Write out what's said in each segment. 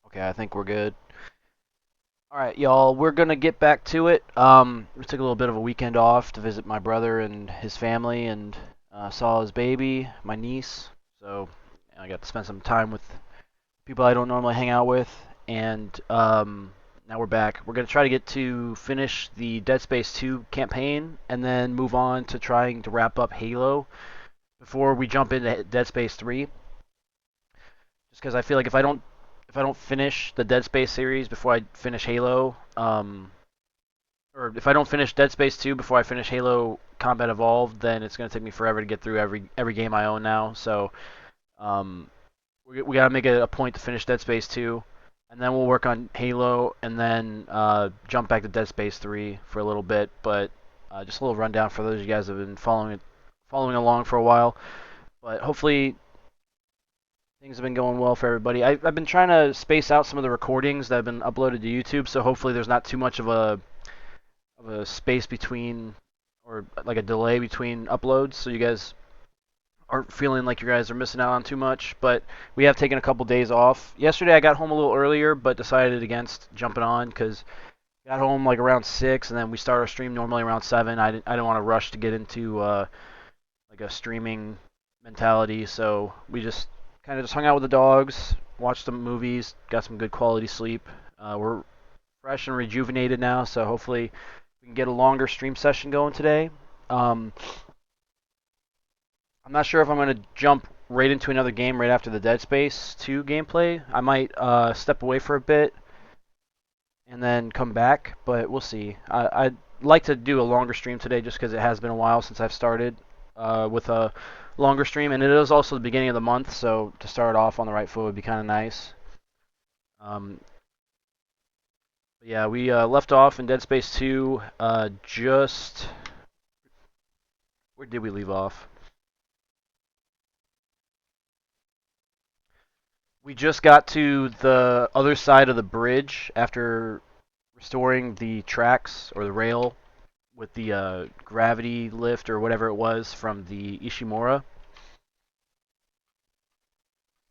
Okay, I think we're good. All right, y'all, we're gonna get back to it. We took a little bit of a weekend off to visit my brother and his family, and saw his baby, my niece. So I got to spend some time with people I don't normally hang out with, and now we're back. We're gonna try to get to finish the Dead Space 2 campaign, and then move on to trying to wrap up Halo before we jump into Dead Space 3. Just because I feel like if I don't finish the Dead Space series before I finish Halo, or if I don't finish Dead Space 2 before I finish Halo Combat Evolved, then it's gonna take me forever to get through every game I own now. So um, we gotta make it a point to finish Dead Space 2, and then we'll work on Halo, and then jump back to Dead Space 3 for a little bit. But just a little rundown for those of you guys that have been following along for a while. But hopefully things have been going well for everybody. I've been trying to space out some of the recordings that have been uploaded to YouTube, so hopefully there's not too much of a space between, or like a delay between uploads, so you guys aren't feeling like you guys are missing out on too much. But we have taken a couple days off. Yesterday I got home a little earlier, but decided against jumping on because got home like around 6, and then we start our stream normally around 7. I didn't want to rush to get into like a streaming mentality, so we just kind of just hung out with the dogs, watched some movies, got some good quality sleep. We're fresh and rejuvenated now, so hopefully we can get a longer stream session going today. Um, I'm not sure if I'm going to jump right into another game right after the Dead Space 2 gameplay. I might step away for a bit and then come back, but we'll see. I'd like to do a longer stream today just because it has been a while since I've started with a longer stream, and it is also the beginning of the month, so to start off on the right foot would be kind of nice. Um, yeah, we left off in Dead Space 2. Just where did we leave off? We just got to the other side of the bridge after restoring the tracks or the rail with the gravity lift or whatever it was from the Ishimura.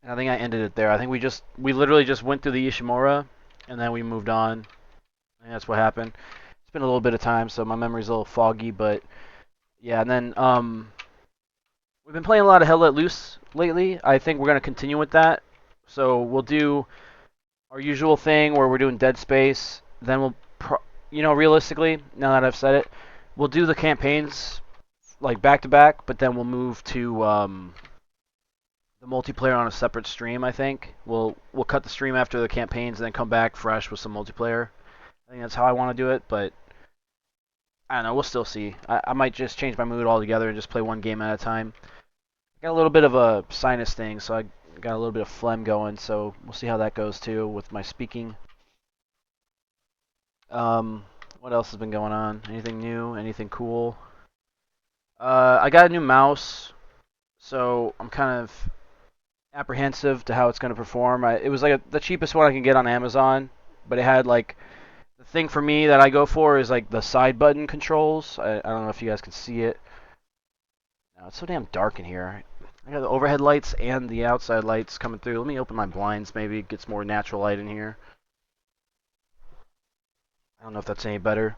And I think I ended it there. I think we literally just went through the Ishimura and then we moved on. And that's what happened. It's been a little bit of time, so my memory's a little foggy, but yeah. And then we've been playing a lot of Hell Let Loose lately. I think we're gonna continue with that. So we'll do our usual thing where we're doing Dead Space. Then realistically, now that I've said it, we'll do the campaigns like back to back, but then we'll move to the multiplayer on a separate stream. I think we'll cut the stream after the campaigns and then come back fresh with some multiplayer. I think that's how I want to do it, but I don't know. We'll still see. I might just change my mood altogether and just play one game at a time. I got a little bit of a sinus thing, so I got a little bit of phlegm going, so we'll see how that goes too with my speaking. What else has been going on? Anything new? Anything cool? I got a new mouse, so I'm kind of apprehensive to how it's going to perform. It was like the cheapest one I can get on Amazon, but it had like the thing for me that I go for is like the side button controls. I don't know if you guys can see it. No, it's so damn dark in here. I got the overhead lights and the outside lights coming through. Let me open my blinds. Maybe it gets more natural light in here. I don't know if that's any better.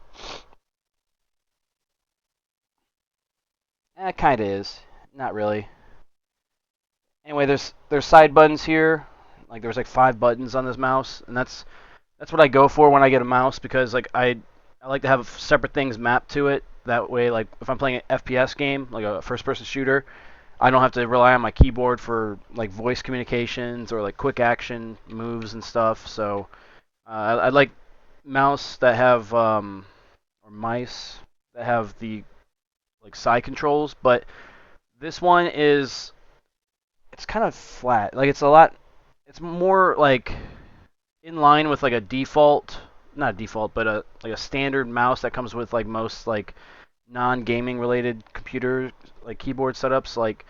It kind of is. Not really. Anyway, there's side buttons here. Like there's like 5 buttons on this mouse, and that's what I go for when I get a mouse because like I like to have separate things mapped to it. That way, like if I'm playing an FPS game, like a first-person shooter, I don't have to rely on my keyboard for like voice communications or like quick action moves and stuff. So I like mouse that have or mice that have the like side controls, but this one is it's kind of flat. Like it's more like in line with like a default, not a default, but a like a standard mouse that comes with like most like non-gaming related computer like keyboard setups, like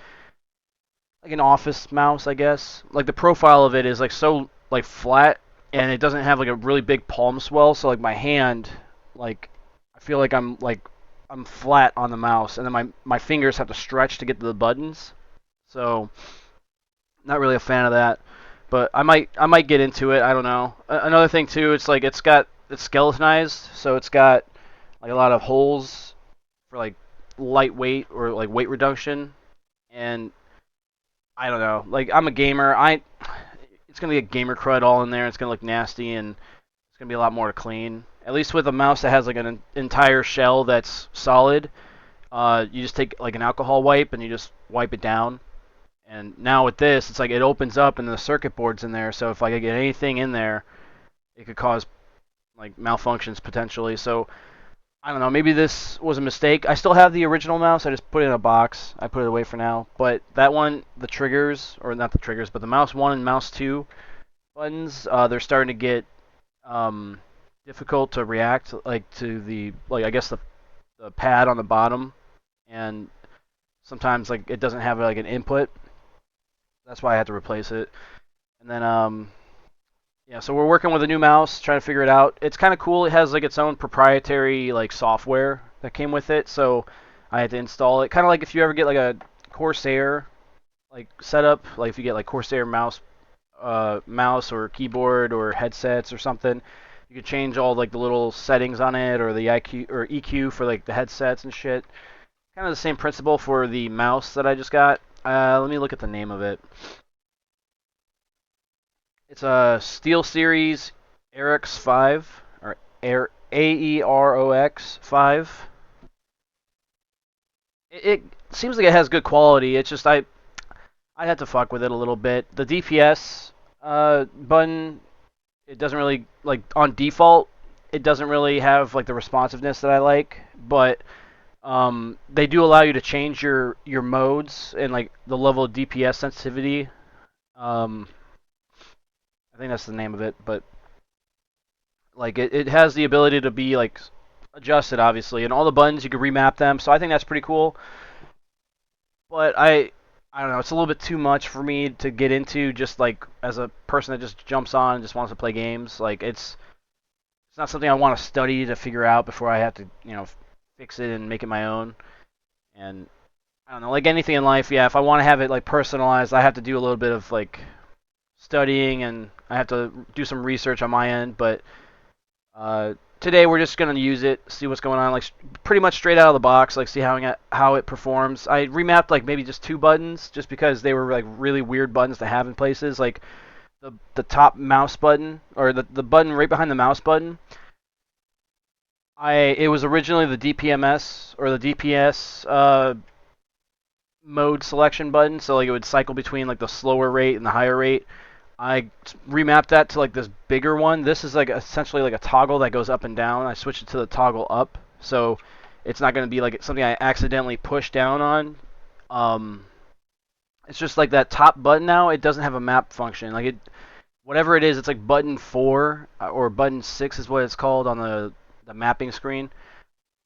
an office mouse, I guess. Like the profile of it is like so like flat, and it doesn't have like a really big palm swell, so like my hand, like I feel like I'm flat on the mouse, and then my fingers have to stretch to get to the buttons. So not really a fan of that. but I might get into it. I don't know. Another thing too, it's skeletonized, so it's got like a lot of holes for like lightweight or like weight reduction, and I don't know. Like I'm a gamer, it's gonna be a gamer crud all in there. It's gonna look nasty, and it's gonna be a lot more to clean. At least with a mouse that has like an entire shell that's solid, you just take like an alcohol wipe and you just wipe it down. And now with this, it's like it opens up and the circuit board's in there. So if I could get anything in there, it could cause like malfunctions potentially. So I don't know. Maybe this was a mistake. I still have the original mouse. I just put it in a box. I put it away for now. But that one, the triggers, or not the triggers, but the mouse one and mouse two buttons, they're starting to get um, difficult to react, like to the like I guess the pad on the bottom, and sometimes like it doesn't have like an input. That's why I had to replace it. And then yeah, so we're working with a new mouse, trying to figure it out. It's kind of cool. It has like its own proprietary like software that came with it, so I had to install it. Kind of like if you ever get like a Corsair like setup, like if you get like Corsair mouse or keyboard or headsets or something, you could change all like the little settings on it or the IQ or EQ for like the headsets and shit. Kind of the same principle for the mouse that I just got. Let me look at the name of it. It's a SteelSeries Aerox 5 or Aerox 5. It seems like it has good quality. It's just I had to fuck with it a little bit. The DPS button, it doesn't really like on default. It doesn't really have like the responsiveness that I like, but they do allow you to change your modes and like the level of DPS sensitivity. Um, I think that's the name of it, but like it has the ability to be like adjusted, obviously, and all the buttons you can remap them. So I think that's pretty cool. But I don't know, it's a little bit too much for me to get into just like as a person that just jumps on and just wants to play games. Like it's not something I want to study to figure out before I have to, fix it and make it my own. And I don't know, like anything in life, yeah, if I want to have it like personalized, I have to do a little bit of like studying and I have to do some research on my end, but today we're just gonna use it, see what's going on, like pretty much straight out of the box, like see how it performs. I remapped like maybe just two buttons, just because they were like really weird buttons to have in places, like the top mouse button or the button right behind the mouse button. It was originally the DPMS or the DPS mode selection button, so like it would cycle between like the slower rate and the higher rate. I remapped that to like this bigger one. This is like essentially like a toggle that goes up and down. I switched it to the toggle up, so it's not going to be like something I accidentally push down on. Um, it's just like that top button now. It doesn't have a map function. Like whatever it is, it's like button 4 or button 6 is what it's called on the mapping screen.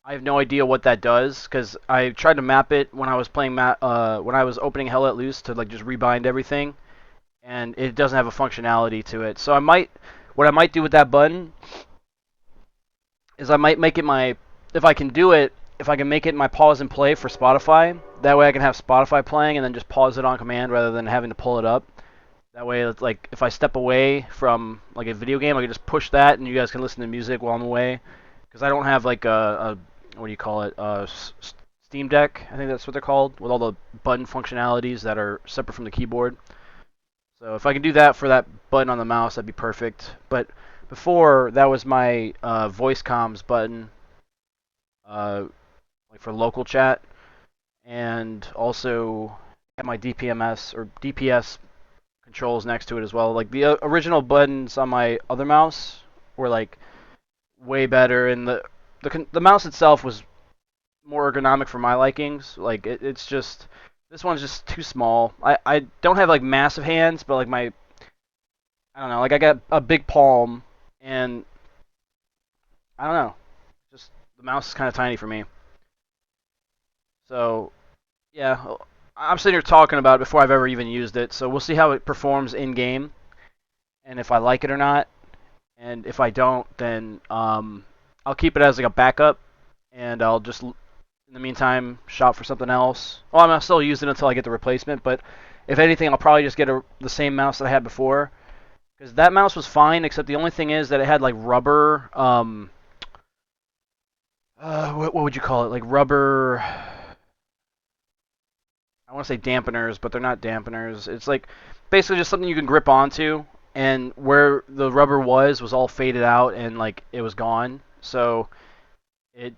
I have no idea what that does because I tried to map it when I was playing when I was opening Hell Let Loose to like just rebind everything, and it doesn't have a functionality to it. So what I might do with that button is I might make it my, if I can do it, if I can make it my pause and play for Spotify. That way I can have Spotify playing and then just pause it on command rather than having to pull it up. That way it's like if I step away from like a video game, I can just push that and you guys can listen to music while I'm away. Because I don't have like a what do you call it? Steam Deck, I think that's what they're called, with all the button functionalities that are separate from the keyboard. So if I can do that for that button on the mouse, that'd be perfect. But before, that was my voice comms button, uh, like for local chat, and also have my DPMS or DPS controls next to it as well. Like the original buttons on my other mouse were like way better, and the mouse itself was more ergonomic for my likings. Like it's just this one's just too small. I don't have like massive hands, but like I don't know, like I got a big palm, and I don't know, just the mouse is kind of tiny for me. So yeah, I'm sitting here talking about it before I've ever even used it. So we'll see how it performs in game, and if I like it or not. And if I don't, then I'll keep it as like a backup, and I'll just In the meantime, shop for something else. Well, I'm still using it until I get the replacement, but if anything, I'll probably just get the same mouse that I had before. Because that mouse was fine, except the only thing is that it had like rubber, what would you call it? Like rubber, I want to say dampeners, but they're not dampeners. It's like basically just something you can grip onto, and where the rubber was all faded out and like it was gone. So it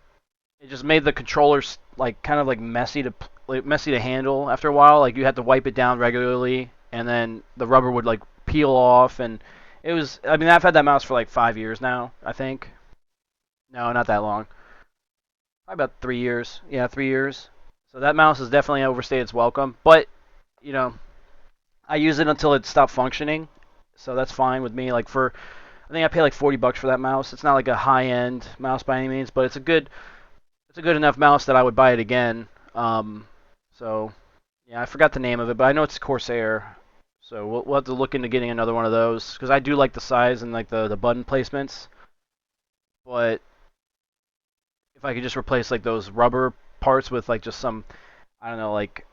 it just made the controllers like kind of like messy to handle after a while. Like you had to wipe it down regularly, and then the rubber would like peel off, and it was. I mean, I've had that mouse for like 5 years now, I think. No, not that long. Probably about 3 years. Yeah, 3 years. So that mouse has definitely overstayed its welcome. But you know, I use it until it stopped functioning, so that's fine with me. Like I think I pay like $40 for that mouse. It's not like a high-end mouse by any means, but it's a good enough mouse that I would buy it again. So yeah, I forgot the name of it, but I know it's Corsair. So we'll have to look into getting another one of those because I do like the size and like the button placements. But if I could just replace like those rubber parts with like just some, I don't know, like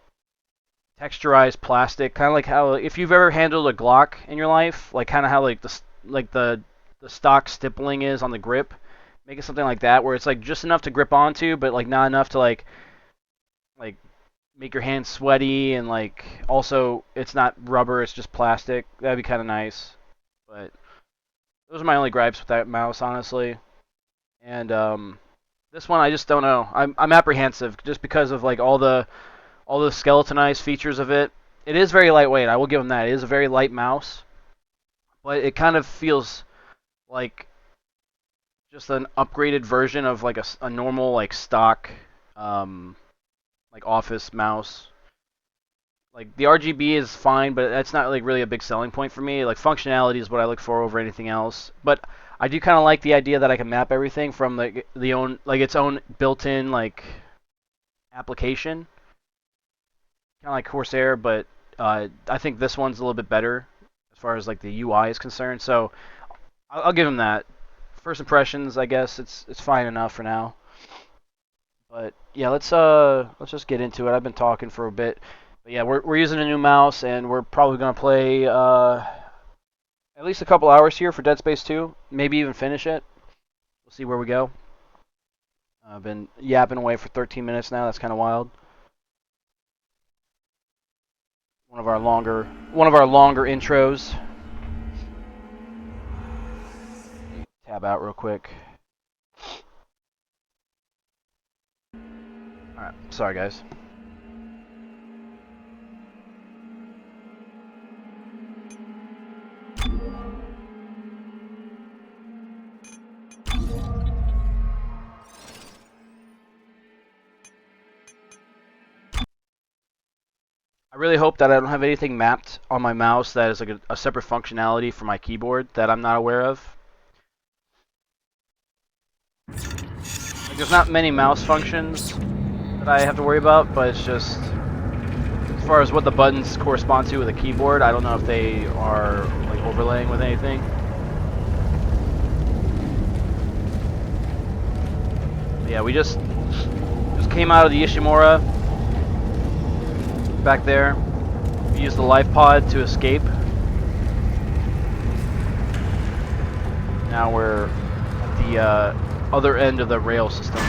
texturized plastic, kind of like how if you've ever handled a Glock in your life, like kind of how like the stock stippling is on the grip, make it something like that where it's like just enough to grip onto, but like not enough to like make your hands sweaty, and like also it's not rubber, it's just plastic. That'd be kind of nice. But those are my only gripes with that mouse, honestly. And this one I just don't know. I'm apprehensive just because of like all the skeletonized features of it. It is very lightweight. I will give them that. It is a very light mouse, but it kind of feels like just an upgraded version of like a normal like stock like office mouse. Like the RGB is fine, but that's not like really a big selling point for me. Like functionality is what I look for over anything else. But I do kind of like the idea that I can map everything from the own like its own built-in like application, kind of like Corsair. But I think this one's a little bit better as far as like the UI is concerned. So I'll give them that. First impressions, I guess it's fine enough for now. But yeah, let's just get into it. I've been talking for a bit. But yeah, we're using a new mouse, and we're probably gonna play at least a couple hours here for Dead Space 2. Maybe even finish it. We'll see where we go. I've been yapping away for 13 minutes now. That's kind of wild. One of our longer intros. Tab out real quick. All right, sorry guys. I really hope that I don't have anything mapped on my mouse that is like a separate functionality for my keyboard that I'm not aware of. Like, there's not many mouse functions that I have to worry about, but it's just as far as what the buttons correspond to with a keyboard, I don't know if they are like overlaying with anything. But yeah, we just came out of the Ishimura. Back there, we used the life pod to escape. Now we're at the other end of the rail system.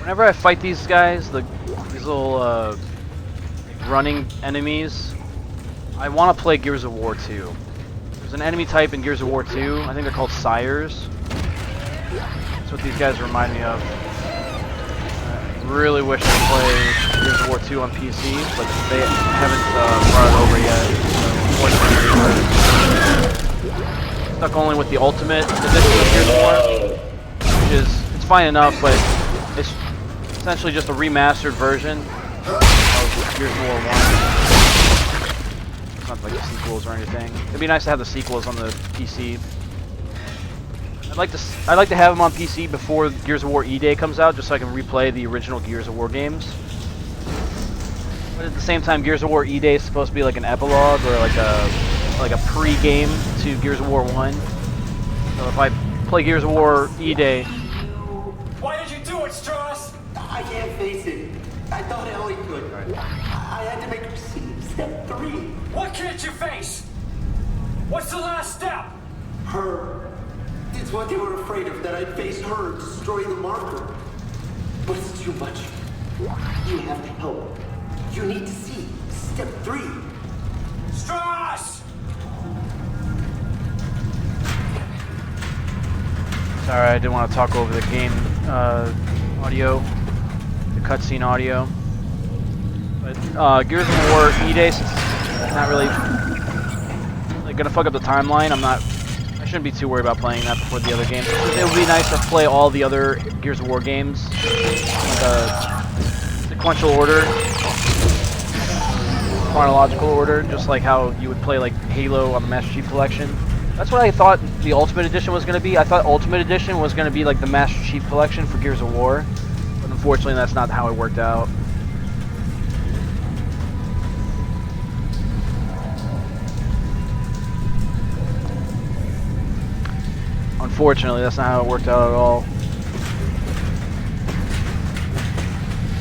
Whenever I fight these guys, these little running enemies, I want to play Gears of War 2. There's an enemy type in Gears of War 2. I think they're called Sires. That's what these guys remind me of. I really wish I could play Gears of War 2 on PC, but they haven't brought it over yet. So unfortunately, stuck only with the Ultimate Edition of Gears of War, which is it's fine enough, but it's essentially just a remastered version of Gears of War 1. It's not like the sequels or anything. It'd be nice to have the sequels on the PC. I'd like to have them on PC before Gears of War E-Day comes out, just so I can replay the original Gears of War games. But at the same time, Gears of War E-Day is supposed to be like an epilogue or like a pre-game to Gears of War 1. So if I play Gears of War E-Day... Why did you do it, Stross? I can't face it. I thought Ellie could. I had to make her see step 3. What can't you face? What's the last step? Her. It's what they were afraid of, that I'd face her and destroy the marker. But it's too much. You have to help. You need to see step 3. Stross! Sorry, I didn't want to talk over the game audio, the cutscene audio. But Gears of War E-Day, since it's not really like gonna fuck up the timeline, I shouldn't be too worried about playing that before the other games. It would be nice to play all the other Gears of War games in like a sequential order, chronological order, just like how you would play like Halo on the Master Chief Collection. That's what I thought the Ultimate Edition was going to be. I thought Ultimate Edition was going to be like the Master Chief Collection for Gears of War, but unfortunately that's not how it worked out. Unfortunately, that's not how it worked out at all.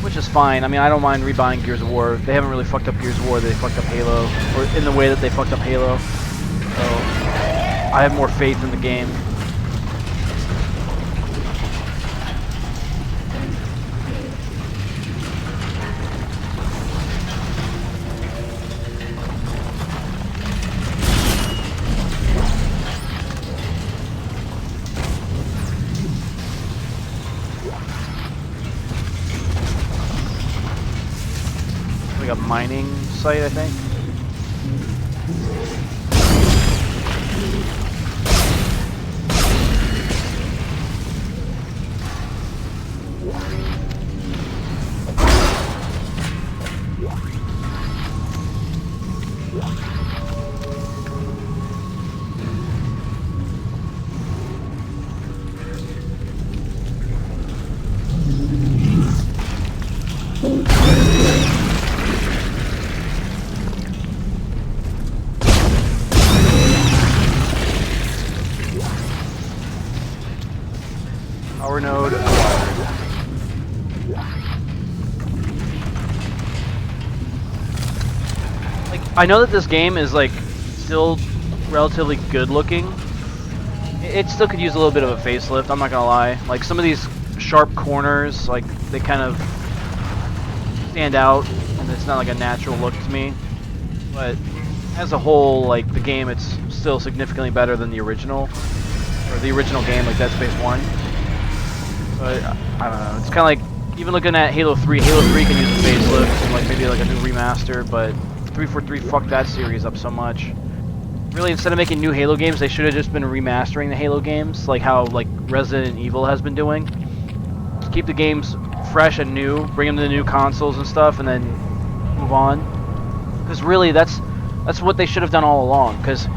Which is fine. I mean, I don't mind rebuying Gears of War. They haven't really fucked up Gears of War. They fucked up Halo, or in the way that they fucked up Halo. So I have more faith in the game. Like a mining site, I think. Power node acquired. Like, I know that this game is like still relatively good looking. It still could use a little bit of a facelift, I'm not gonna lie. Like some of these sharp corners, like they kind of stand out and it's not like a natural look to me. But as a whole, like the game, it's still significantly better than the original. Or the original game, like Dead Space 1. But I don't know, it's kind of like, even looking at Halo 3, Halo 3 can use a facelift and like maybe like a new remaster, but 343 fucked that series up so much. Really, instead of making new Halo games, they should have just been remastering the Halo games, like how like Resident Evil has been doing. Just keep the games fresh and new, bring them to the new consoles and stuff, and then move on. Because really, that's what they should have done all along, because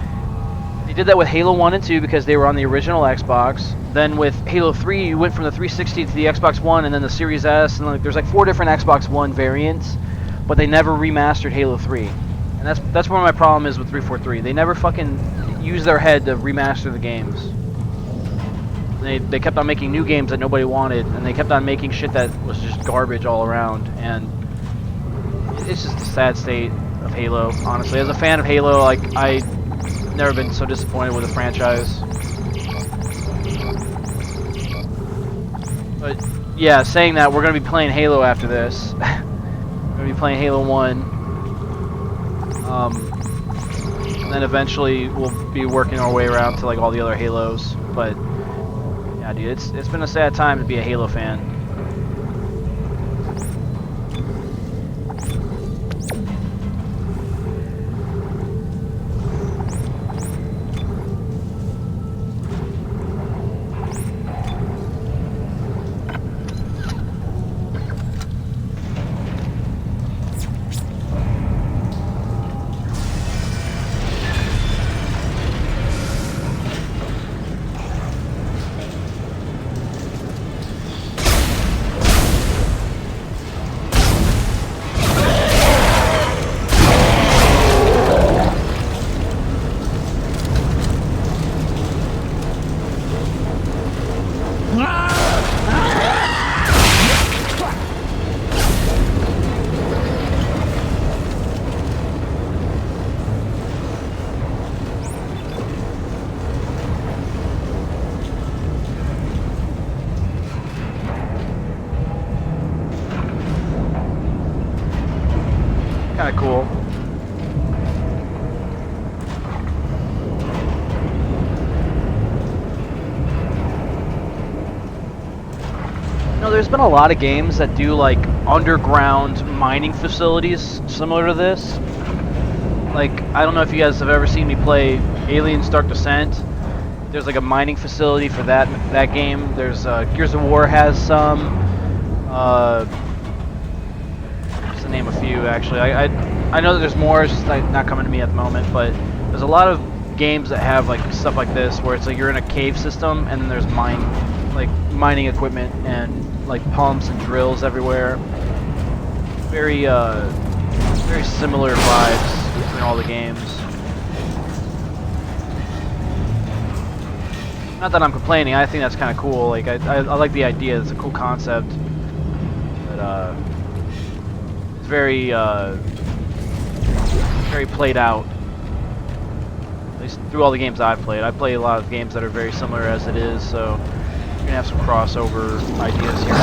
they did that with Halo 1 and 2 because they were on the original Xbox. Then with Halo 3, you went from the 360 to the Xbox One and then the Series S, and like there's like 4 different Xbox One variants, but they never remastered Halo 3. And that's where my problem is with 343. They never fucking use their head to remaster the games. They kept on making new games that nobody wanted, and they kept on making shit that was just garbage all around, and it's just a sad state of Halo, honestly. As a fan of Halo, like I've never been so disappointed with a franchise. But yeah, saying that, we're gonna be playing Halo after this. We're gonna be playing Halo 1. And then eventually we'll be working our way around to like all the other Halos. But yeah, dude, it's been a sad time to be a Halo fan. Kind of cool. You know, there's been a lot of games that do like underground mining facilities similar to this. Like, I don't know if you guys have ever seen me play Aliens Dark Descent. There's like a mining facility for that game. There's Gears of War has some. Just to name a few, actually. I know that there's more. It's just like not coming to me at the moment. But there's a lot of games that have like stuff like this, where it's like you're in a cave system and then there's mining equipment and like pumps and drills everywhere. Very very similar vibes between all the games. Not that I'm complaining. I think that's kind of cool. Like I like the idea. It's a cool concept. But it's very very played out. At least through all the games I've played. I play a lot of games that are very similar as it is. So you're gonna have some crossover ideas here.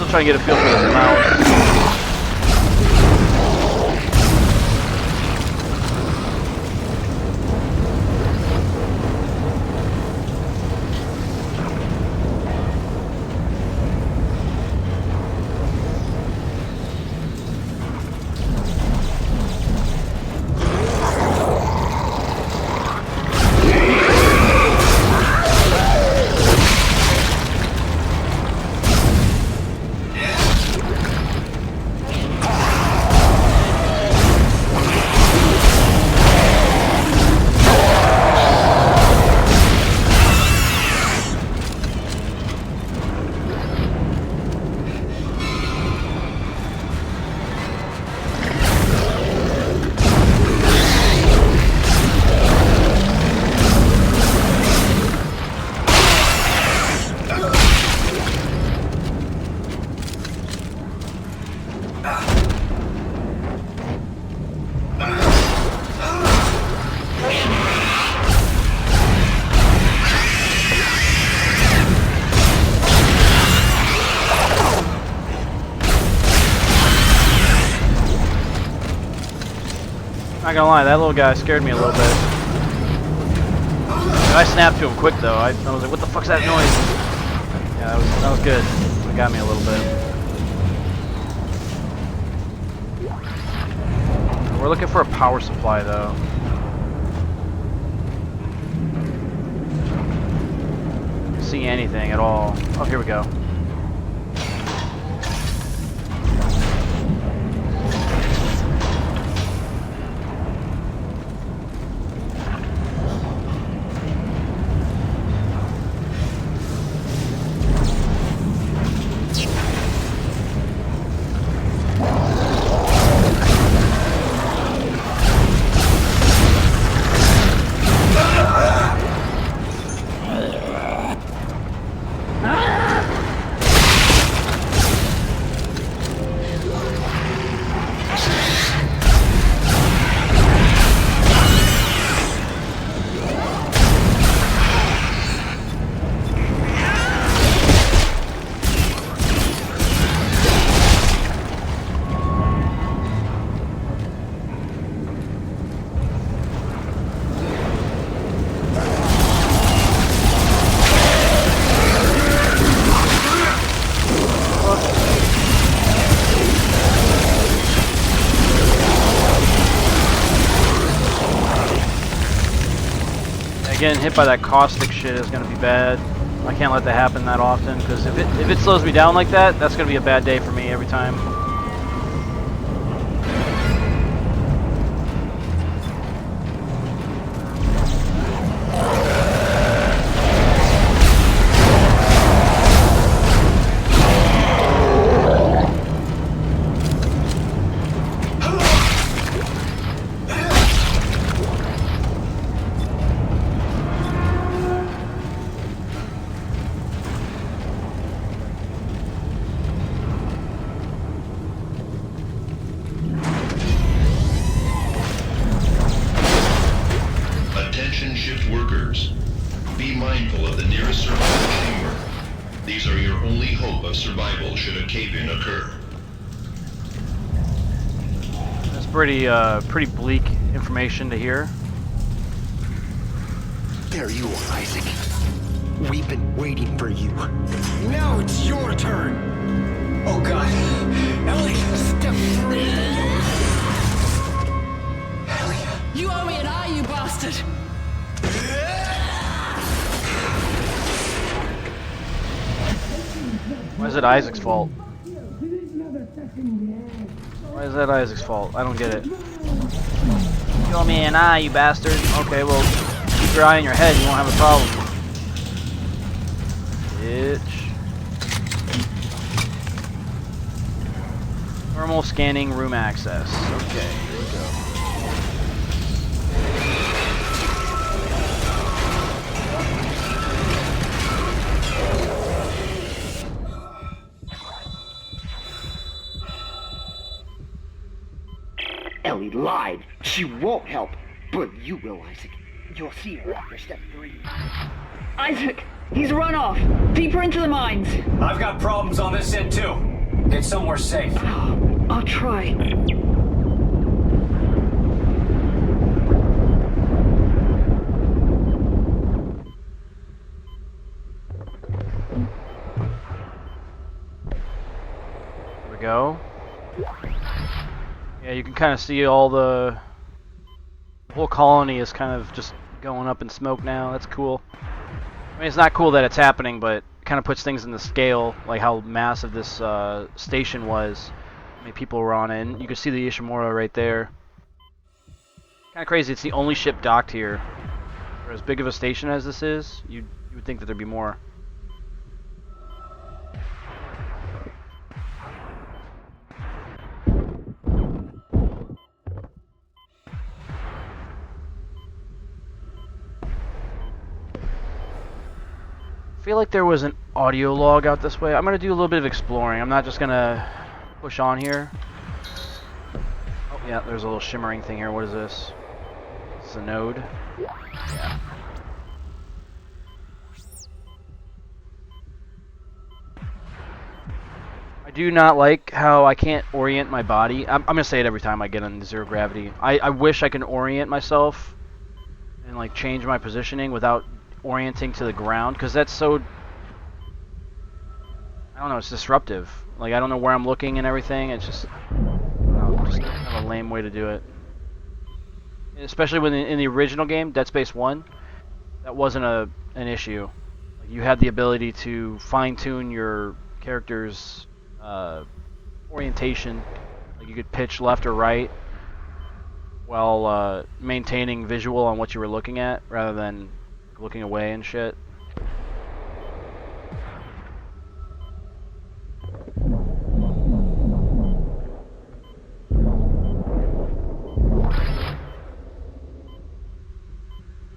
Trying to get a feel for this mouse. Not gonna lie, that little guy scared me a little bit. I snapped to him quick though. I was like, what the fuck's that noise? Yeah, that was good. It got me a little bit. We're looking for a power supply though. Don't see anything at all. Oh, here we go. getting hit by that caustic shit is gonna be bad. I can't let that happen that often, because if it slows me down like that, that's gonna be a bad day for me every time. Attention shift workers. Be mindful of the nearest survival chamber. These are your only hope of survival should a cave-in occur. That's pretty bleak information to hear. There you are, Isaac. We've been waiting for you. Now it's your turn. Oh God. Ellie, step 3. Ellie. You owe me an eye, you bastard! Why is it Isaac's fault? Why is that Isaac's fault? I don't get it. You owe me an eye, you bastard. Okay, well, keep your eye in your head, you won't have a problem. Bitch. Normal scanning room access. Okay, here we go. Ellie lied. She won't help. But you will, Isaac. You'll see her after step 3. Isaac! He's run off! Deeper into the mines! I've got problems on this end too. Get somewhere safe. I'll try. There we go. Yeah, you can kind of see all the whole colony is kind of just going up in smoke now. That's cool. I mean, it's not cool that it's happening, but it kind of puts things in the scale, like how massive this station was. How many people were on it, and you can see the Ishimura right there. Kind of crazy. It's the only ship docked here. For as big of a station as this is, you would think that there'd be more. I feel like there was an audio log out this way. I'm going to do a little bit of exploring. I'm not just going to push on here. Oh, yeah, there's a little shimmering thing here. What is this? This is a node. Yeah. I do not like how I can't orient my body. I'm going to say it every time I get into zero gravity. I wish I can orient myself and like change my positioning without orienting to the ground, because that's so, I don't know, it's disruptive. Like, I don't know where I'm looking and everything. It's just, I don't know, just kind of a lame way to do it. Especially when in the original game, Dead Space 1, that wasn't an issue. Like, you had the ability to fine-tune your character's orientation. Like, you could pitch left or right while maintaining visual on what you were looking at, rather than looking away and shit.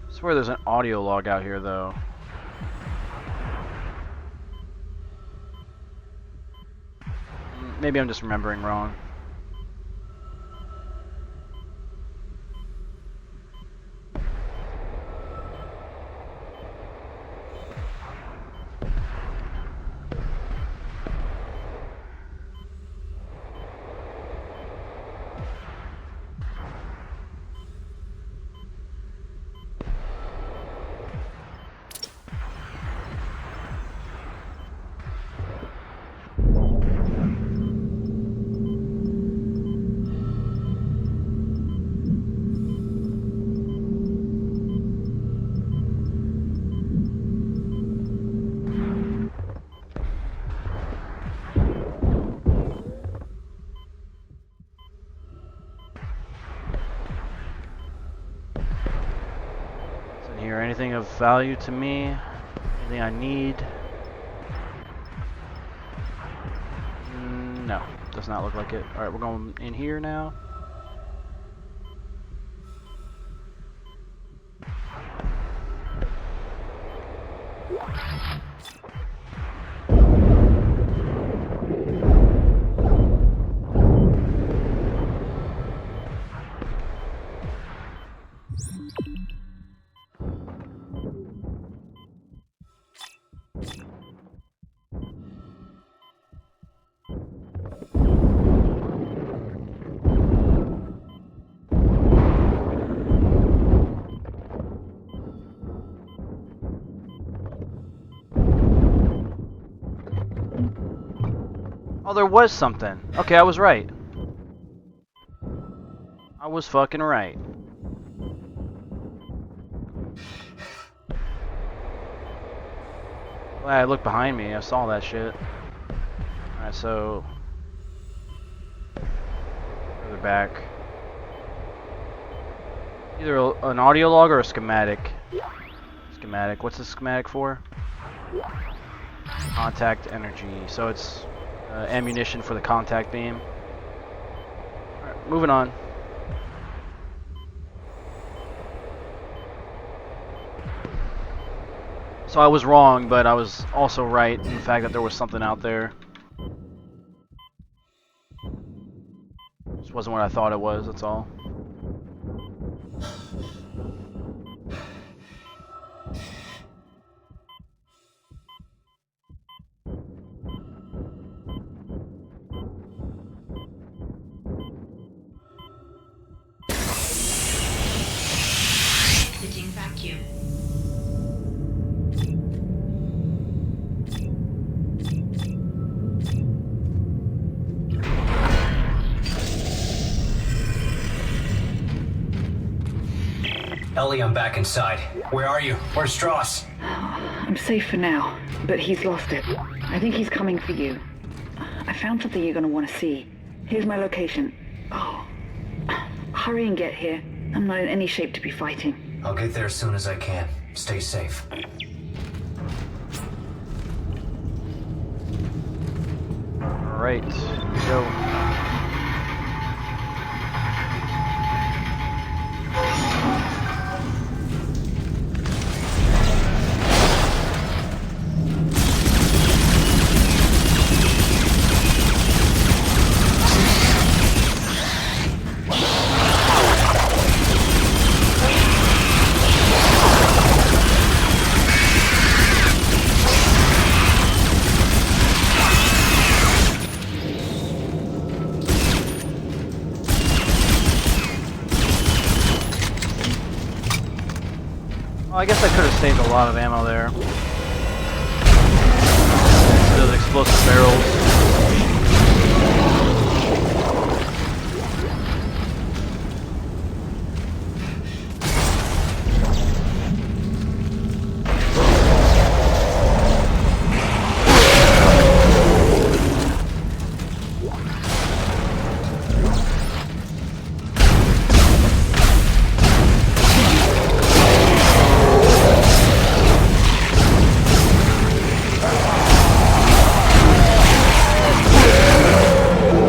I swear there's an audio log out here though. Maybe I'm just remembering wrong. of value to me? Anything I need? No, does not look like it. Alright, we're going in here now. Oh, there was something. Okay, I was right. I was fucking right. Glad I looked behind me. I saw that shit. Alright, so... further back. Either an audio log or a schematic. Schematic. What's the schematic for? Contact energy. So it's ammunition for the contact beam. Alright, moving on. So I was wrong, but I was also right in the fact that there was something out there. Just wasn't what I thought it was, that's all. Exiting vacuum. Ellie, I'm back inside. Where are you? Where's Strauss? I'm safe for now, but he's lost it. I think he's coming for you. I found something you're gonna want to see. Here's my location. Oh, hurry and get here. I'm not in any shape to be fighting. I'll get there as soon as I can. Stay safe. Alright, here we go. Well, I guess I could have saved a lot of ammo there. Those explosive barrels.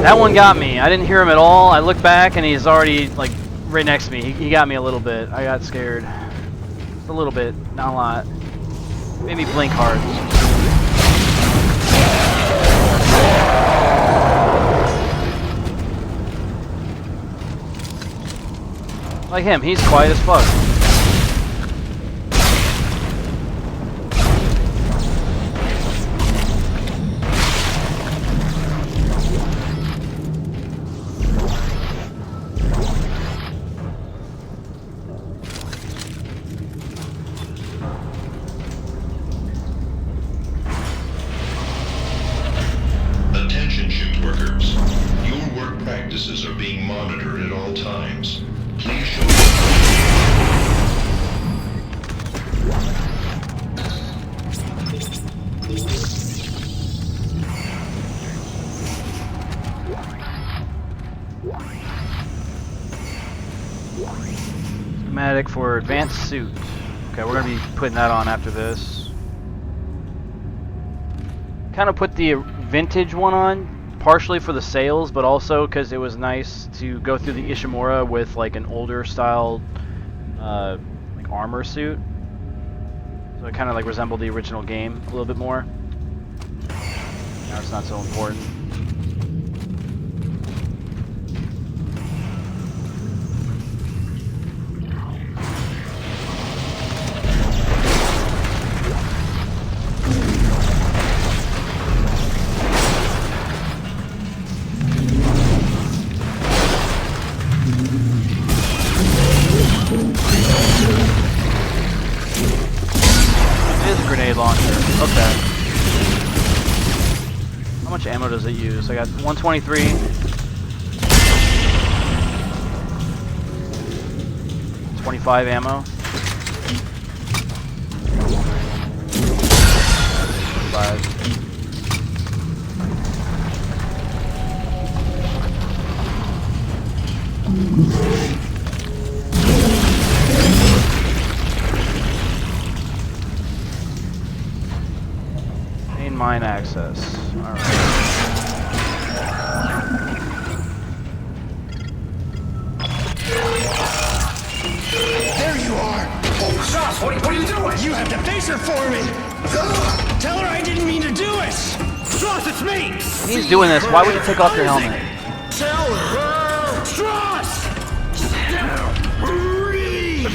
That one got me. I didn't hear him at all. I looked back and he's already like right next to me. He got me a little bit. I got scared. Just a little bit, not a lot. Maybe blink hard. Like him, he's quiet as fuck. Attention shift workers. Your work practices are being monitored at all times. Please show Schematic for advanced suit. Okay, we're gonna be putting that on after this. Kind of put the vintage one on, partially for the sales, but also because it was nice to go through the Ishimura with like an older style, like armor suit. So it kind of like resembled the original game a little bit more. Now it's not so important. It is a grenade launcher. Okay. How much ammo does it use? I got 123. 25 ammo. 5. Main mine access. Alright. There you are! Oh, Josh, what are you doing? You have to face her for me! Tell her I didn't mean to do it! Josh, it's me! He's doing this. Why would you take off your helmet? Tell her! Josh! Step 3!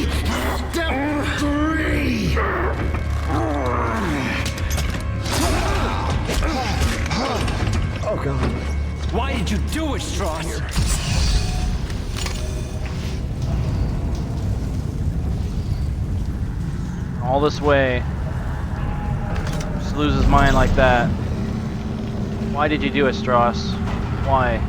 Step 3! Oh, God. Why did you do it, Strauss? All this way. Just lose his mind like that. Why did you do it, Strauss? Why?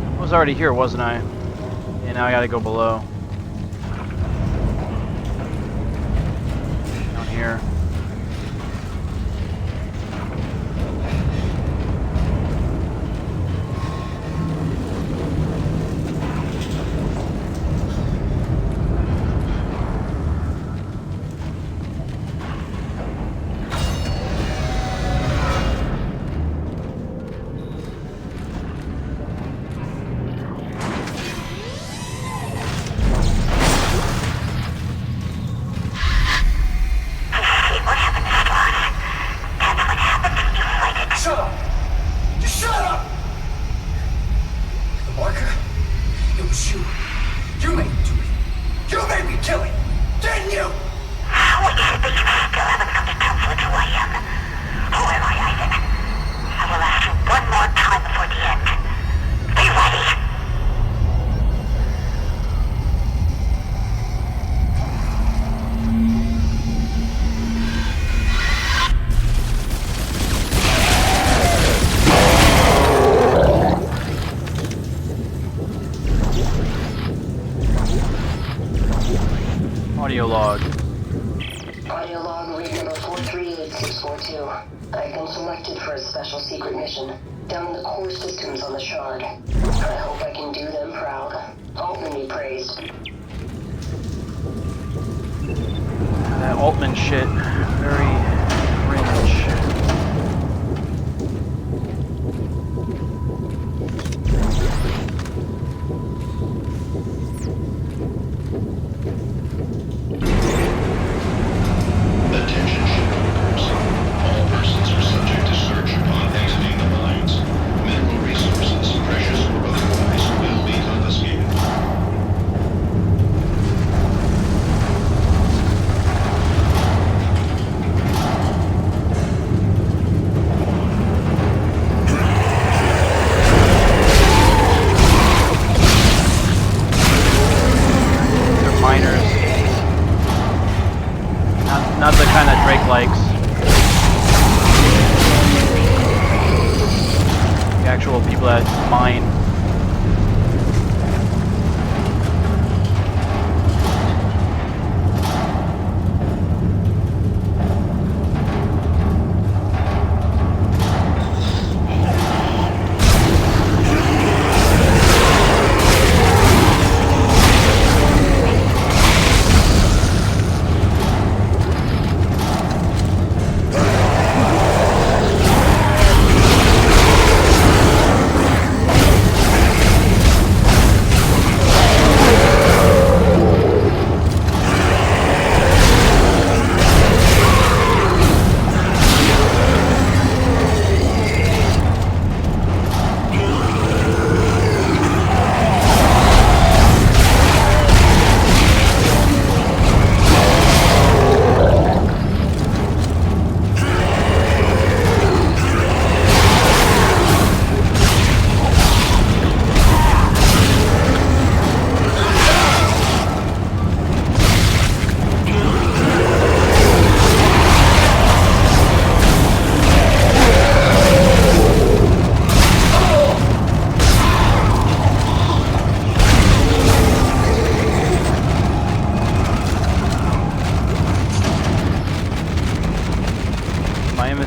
I was already here, wasn't I? Yeah, now I gotta go below. Down here. Shut up! Just shut up! The marker? It was you. You made me do it. You made me kill it. Didn't you? What is it that you still haven't come to terms with who I am? Who am I, Isaac? I will ask you one more time before the end. Be ready! Audio log. Audio log read number 438642. I've been selected for a special secret mission down in the core systems on the Shard. I hope I can do them proud. Altman be praised. That Altman shit. Very cringe. Attention ship workers. All persons are subject to search upon exiting the mines. Mineral resources, precious or otherwise, will be confiscated. They're miners. Not the kind that Drake likes. The actual people that mine.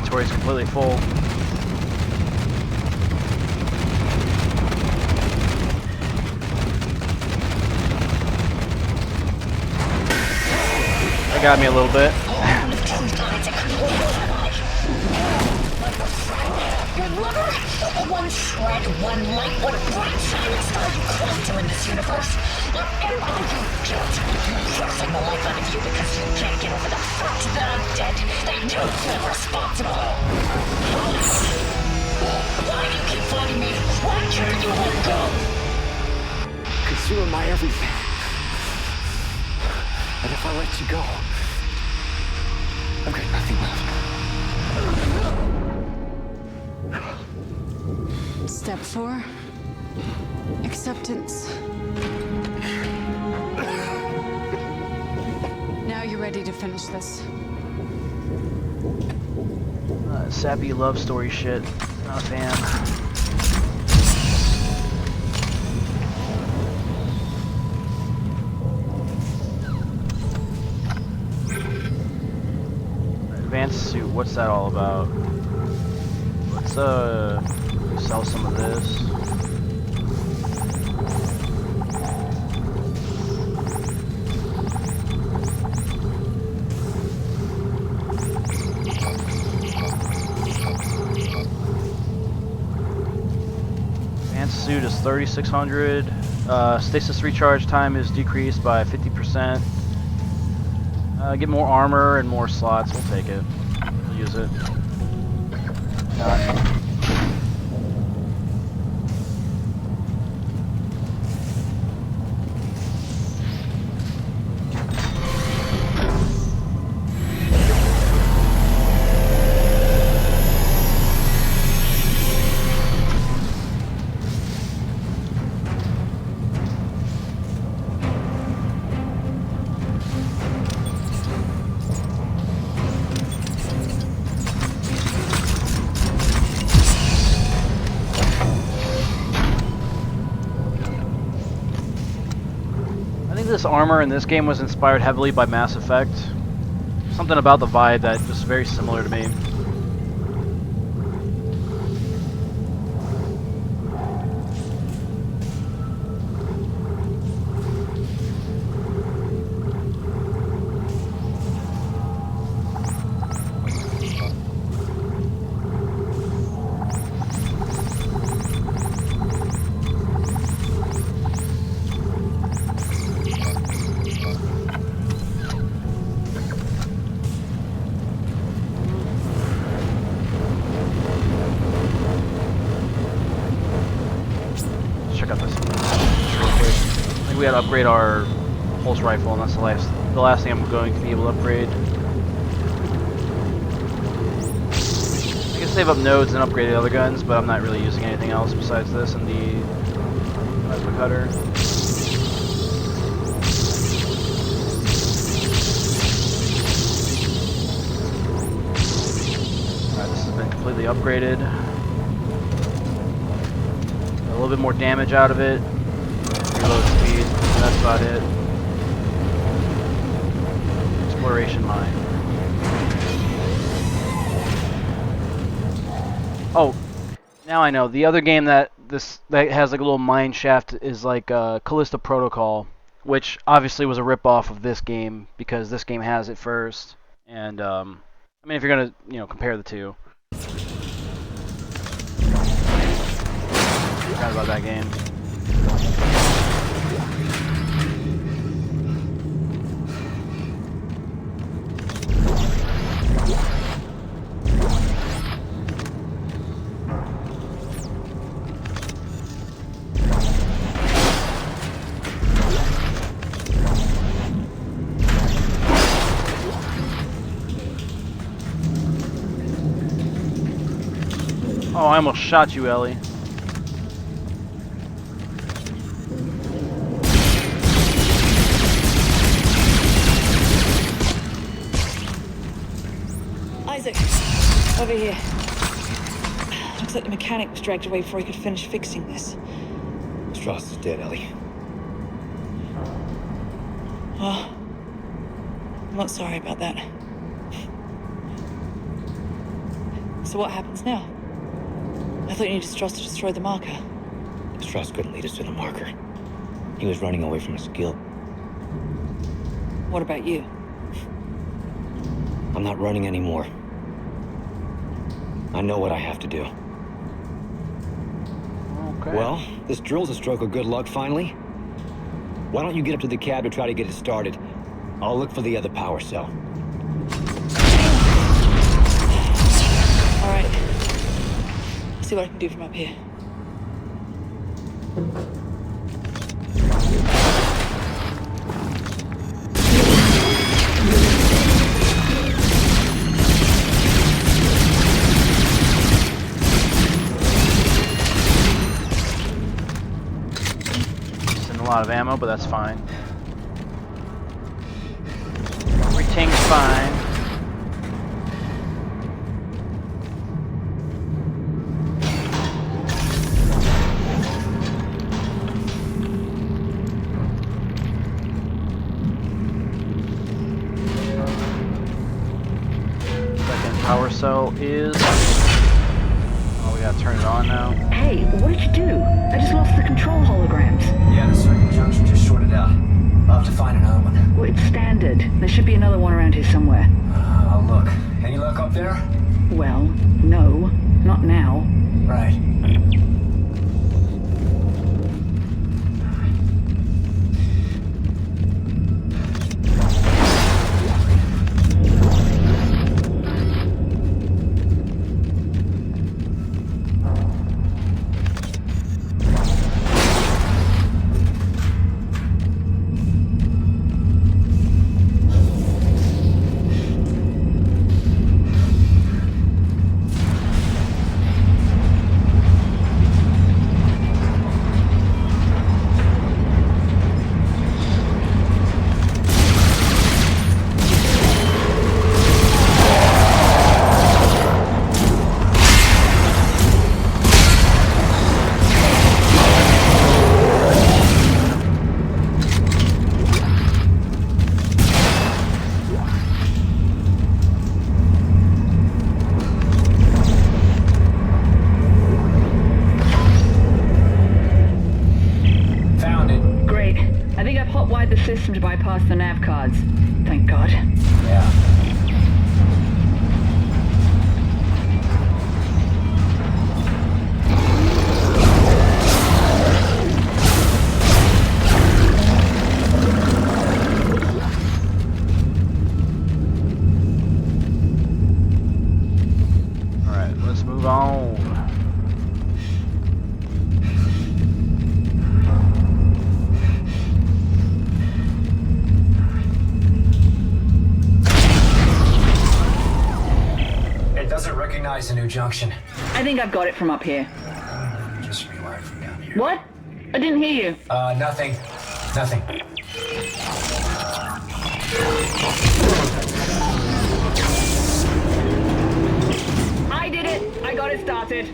inventory's completely full. That got me a little bit. One shred, one light, one bright shining star you cling to in this universe. And all you guilt, forcing the life out of you because you can't get over the fact that I'm dead and you're responsible. Why do you keep fighting me? Why can't you let go? Because you are my everything. And if I let you go, I've got nothing left. Step 4. Acceptance. Now you're ready to finish this. Sappy love story shit. Not a fan. Advanced suit, what's that all about? Let's sell some of this. Advanced suit is 3,600. Stasis recharge time is decreased by 50%. Get more armor and more slots. We'll take it. We'll use it. This armor in this game was inspired heavily by Mass Effect. Something about the vibe that just very similar to me. We gotta upgrade our pulse rifle, and that's the last thing I'm going to be able to upgrade. I can save up nodes and upgrade the other guns, but I'm not really using anything else besides this and the plasma cutter. Alright, this has been completely upgraded. Got a little bit more damage out of it. Reload speed, that's about it. Exploration mine. Oh, now I know. The other game that has like a little mine shaft is like Callisto Protocol, which obviously was a ripoff of this game because this game has it first. And I mean, if you're gonna compare the two, forgot about that game. Oh, I almost shot you, Ellie. Isaac, over here. Looks like the mechanic was dragged away before he could finish fixing this. Strauss is dead, Ellie. Oh, I'm not sorry about that. So what happens now? I thought you needed Stross to destroy the marker. Strauss couldn't lead us to the marker. He was running away from his guild. What about you? I'm not running anymore. I know what I have to do. Okay. Well, this drill's a stroke of good luck finally. Why don't you get up to the cab to try to get it started? I'll look for the other power cell. All right. See what I can do from up here. Missing a lot of ammo, but that's fine. Everything's fine. Power cell is... Oh, we gotta turn it on now. Hey, what did you do? I just lost the control holograms. Yeah, the circuit junction just shorted out. I'll have to find another one. Well, it's standard. There should be another one around here somewhere. I'll look. Any luck up there? Well, no. Not now. Right. The system to bypass the nav cards. Thank God. Yeah. Alright, let's move on. Recognize a new junction. I think I've got it from up here. Just rewired from down here. What? I didn't hear you. Nothing. Nothing. I did it! I got it started.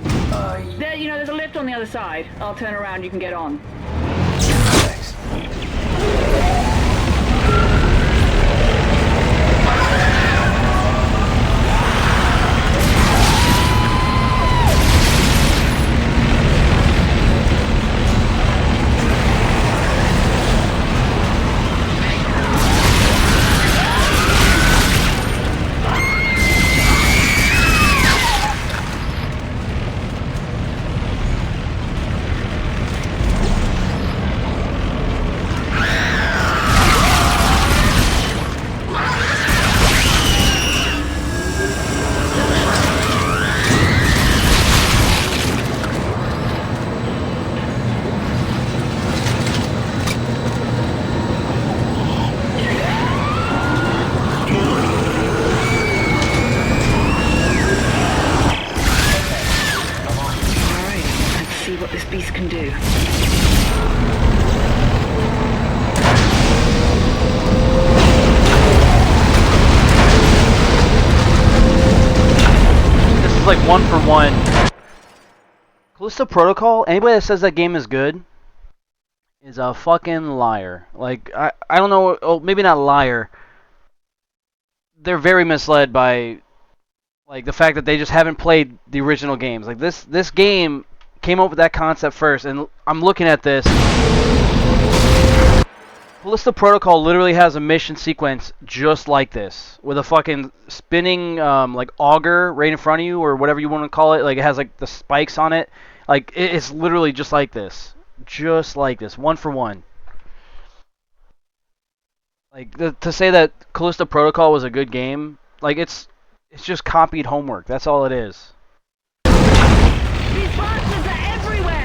There, there's a lift on the other side. I'll turn around, you can get on. Thanks. Like 1-for-1. Callisto Protocol, anybody that says that game is good is a fucking liar. Like, I don't know, oh, maybe not liar. They're very misled by Like the fact that they just haven't played the original games. Like this game came up with that concept first, and I'm looking at this. Callisto Protocol literally has a mission sequence just like this, with a fucking spinning like auger right in front of you, or whatever you want to call it. Like it has like the spikes on it. Like it's literally just like this, one for one. Like to say that Callisto Protocol was a good game, like it's just copied homework. That's all it is. These bastards are everywhere!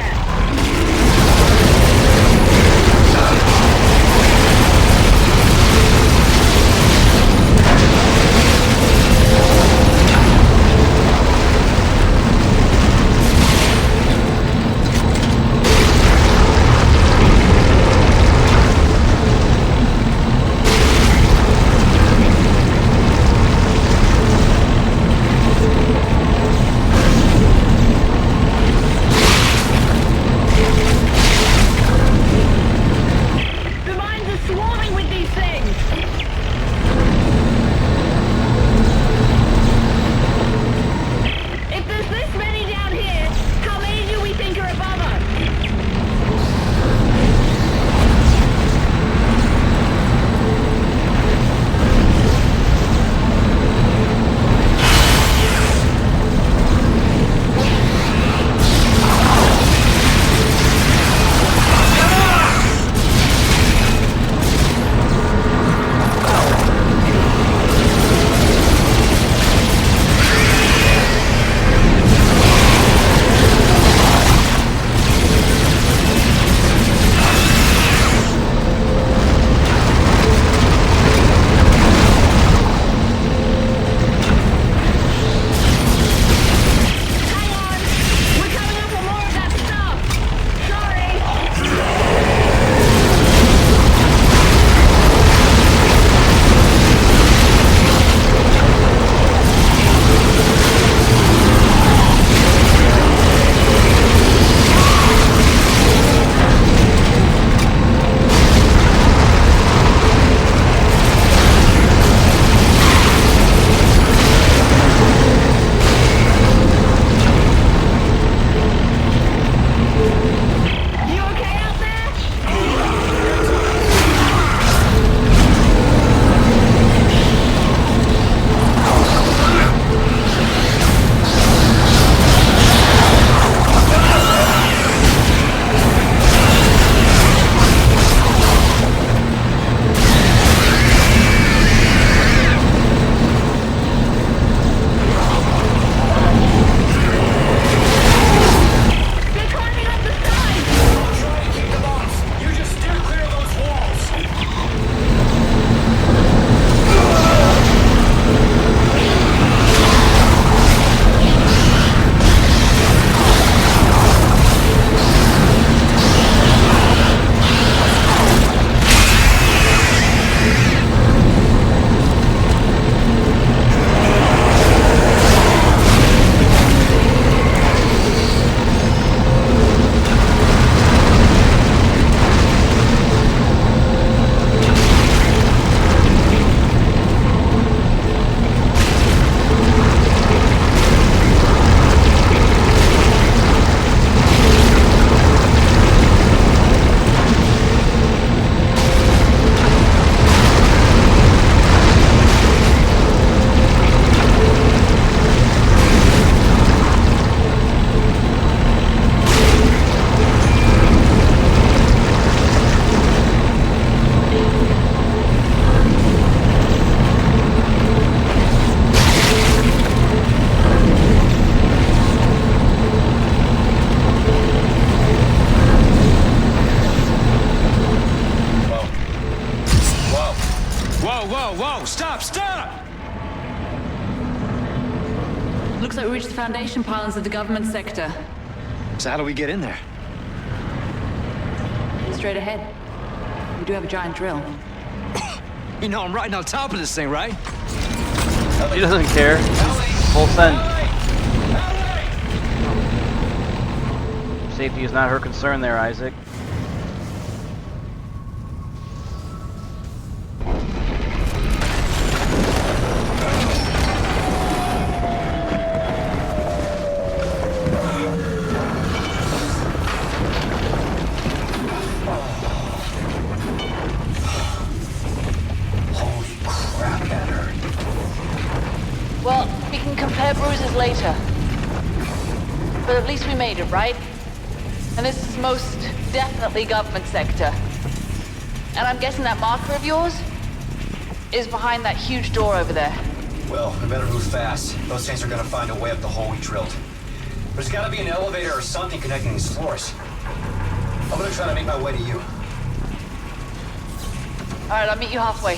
Looks like we reached the foundation pylons of the government sector. So how do we get in there? Straight ahead. We do have a giant drill. You know I'm riding on top of this thing, right? She doesn't care. Full send. Safety is not her concern there, Isaac. Well, we can compare bruises later. But at least we made it, right? And this is most definitely government sector. And I'm guessing that marker of yours is behind that huge door over there. Well, we better move fast. Those things are gonna find a way up the hole we drilled. There's gotta be an elevator or something connecting these floors. I'm gonna try to make my way to you. Alright, I'll meet you halfway.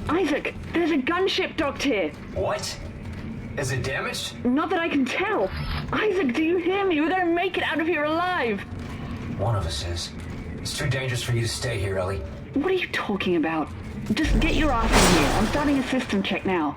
Isaac, there's a gunship docked here. What? Is it damaged? Not that I can tell. Isaac, do you hear me? We're gonna make it out of here alive. One of us is. It's too dangerous for you to stay here, Ellie. What are you talking about? Just get your ass in here. I'm starting a system check now.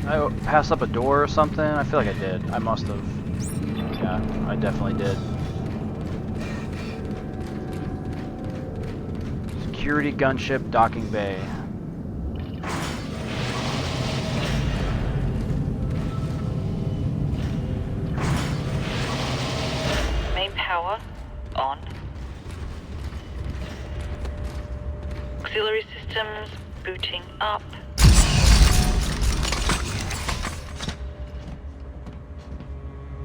I pass up a door or something? I feel like I did. I must have. Yeah, I definitely did. Security gunship docking bay. Main power on. Auxiliary systems booting up.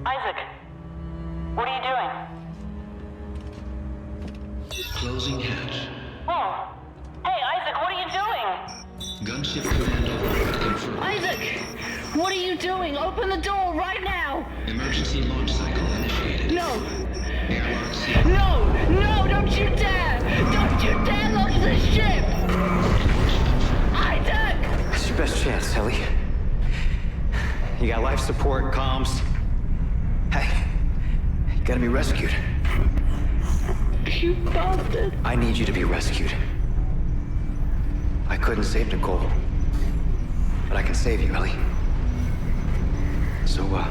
Isaac, what are you doing? Closing hatch. Oh. Hey, Isaac, what are you doing? Gunship command override confirmed. Isaac, what are you doing? Open the door right now! Emergency launch cycle initiated. No! Airlock sealed. No! No, don't you dare! Don't you dare launch the ship! Isaac! It's your best chance, Ellie. You got life support, comms. Hey, you gotta be rescued. You bastard! I need you to be rescued. I couldn't save Nicole, but I can save you, Ellie. So, bye.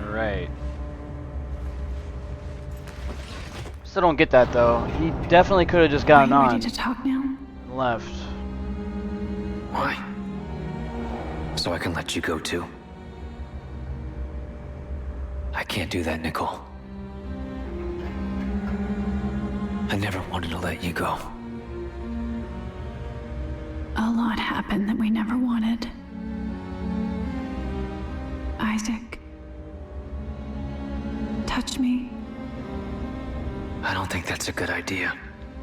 Alright. Still don't get that though. He definitely could have just gotten Are you on ready to talk now? and left. Why? So I can let you go too? I can't do that, Nicole. I never wanted to let you go. A lot happened that we never wanted. Isaac. Touch me. I don't think that's a good idea.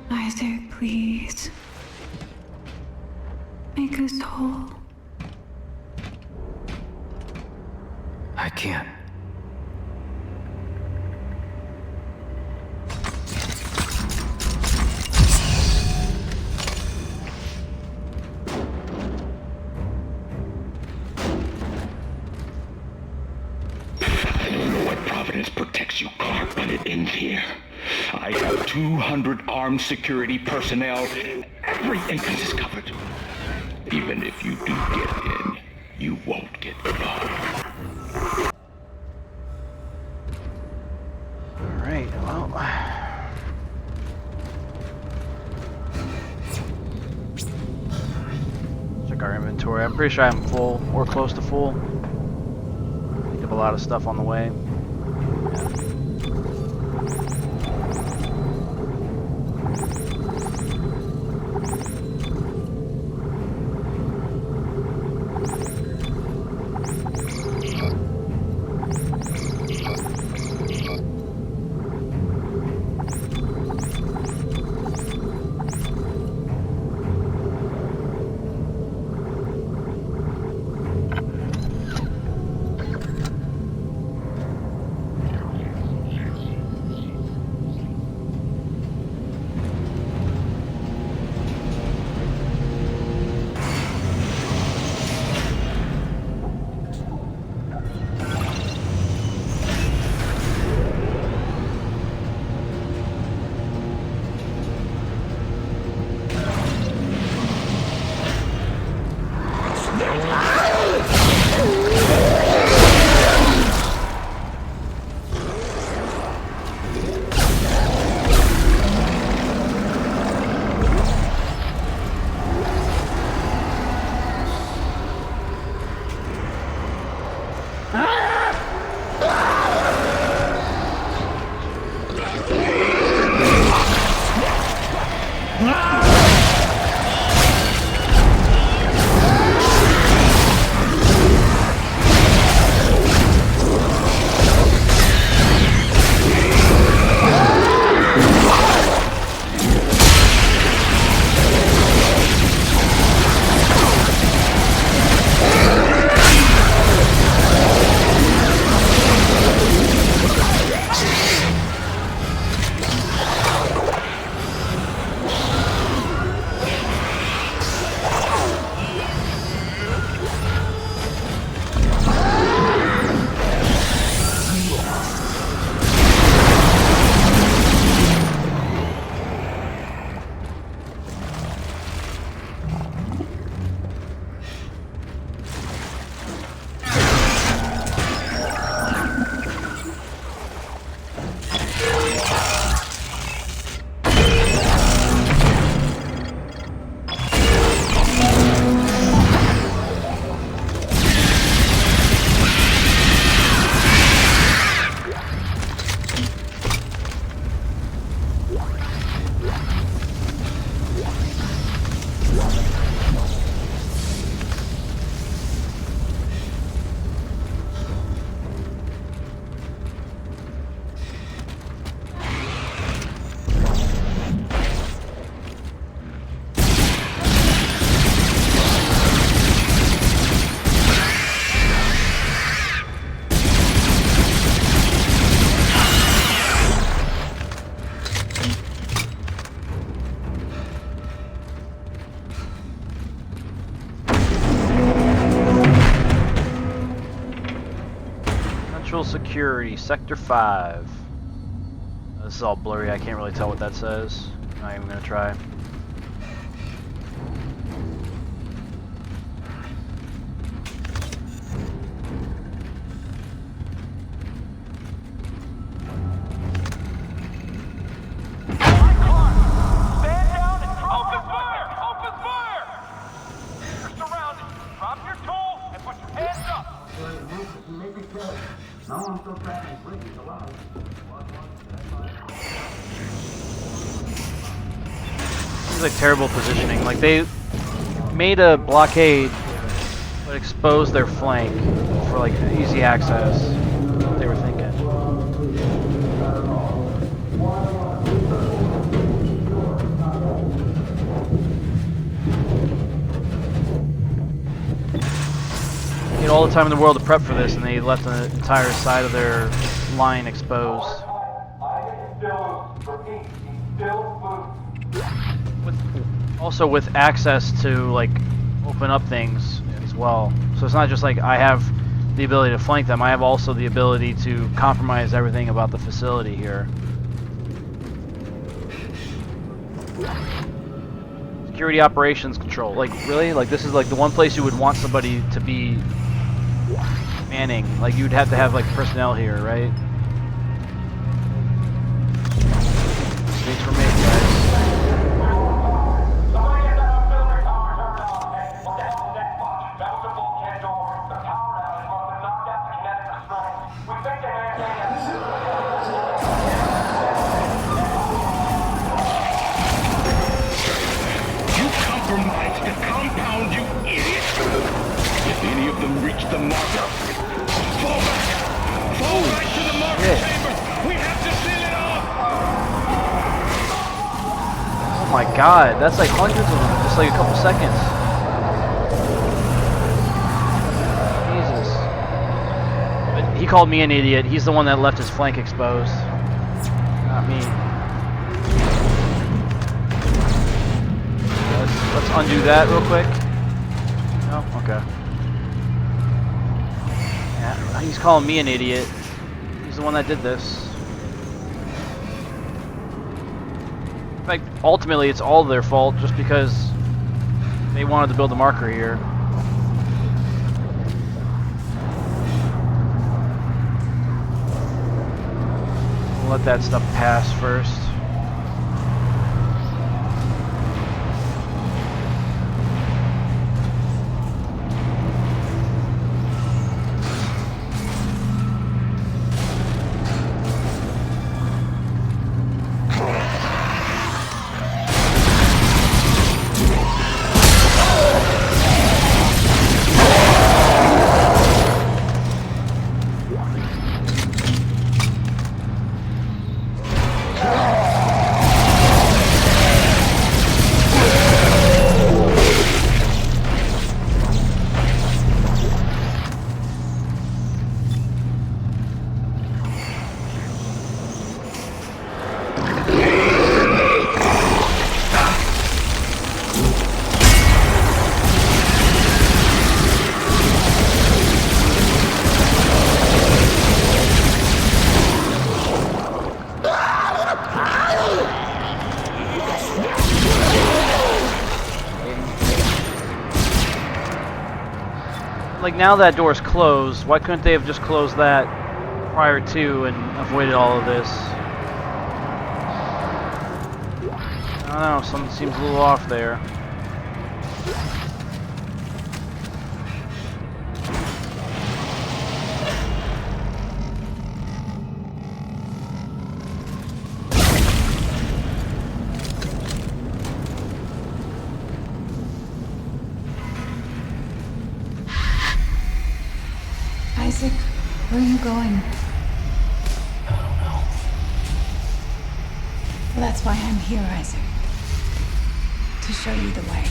Isaac, please. Make us whole. I can't. I don't know what Providence protects you, Clark, but it ends here. I have 200 armed security personnel. Every entrance is covered. Even if you do get in, you won't get far. Alright, well. Check our inventory. I'm pretty sure I'm full or close to full. Picked up a lot of stuff on the way. Security, Sector 5. This is all blurry, I can't really tell what that says. I'm not even gonna try. This is like terrible positioning. Like they made a blockade but exposed their flank for like easy access. What they were thinking. They had all the time in the world to prep for this, and they left the entire side of their line exposed. Also with access to like open up things as well. So it's not just like I have the ability to flank them, I have also the ability to compromise everything about the facility here. Security operations control. Like really? Like this is like the one place you would want somebody to be manning. Like you'd have to have like personnel here, right? Mistakes were made, guys. Reach the marker. Fall back! Fall back to the marker chamber! We have to seal it off! Oh my god, that's like hundreds of them, just like a couple seconds. Jesus. But he called me an idiot. He's the one that left his flank exposed. Not me. Let's undo that real quick. No? Okay. He's calling me an idiot. He's the one that did this. In fact, ultimately, it's all their fault just because they wanted to build a marker here. let that stuff pass first. Like, now that door's closed, why couldn't they have just closed that prior to and avoided all of this? I don't know, something seems a little off there. Isaac, where are you going? I don't know. Well, that's why I'm here, Isaac. To show you the way.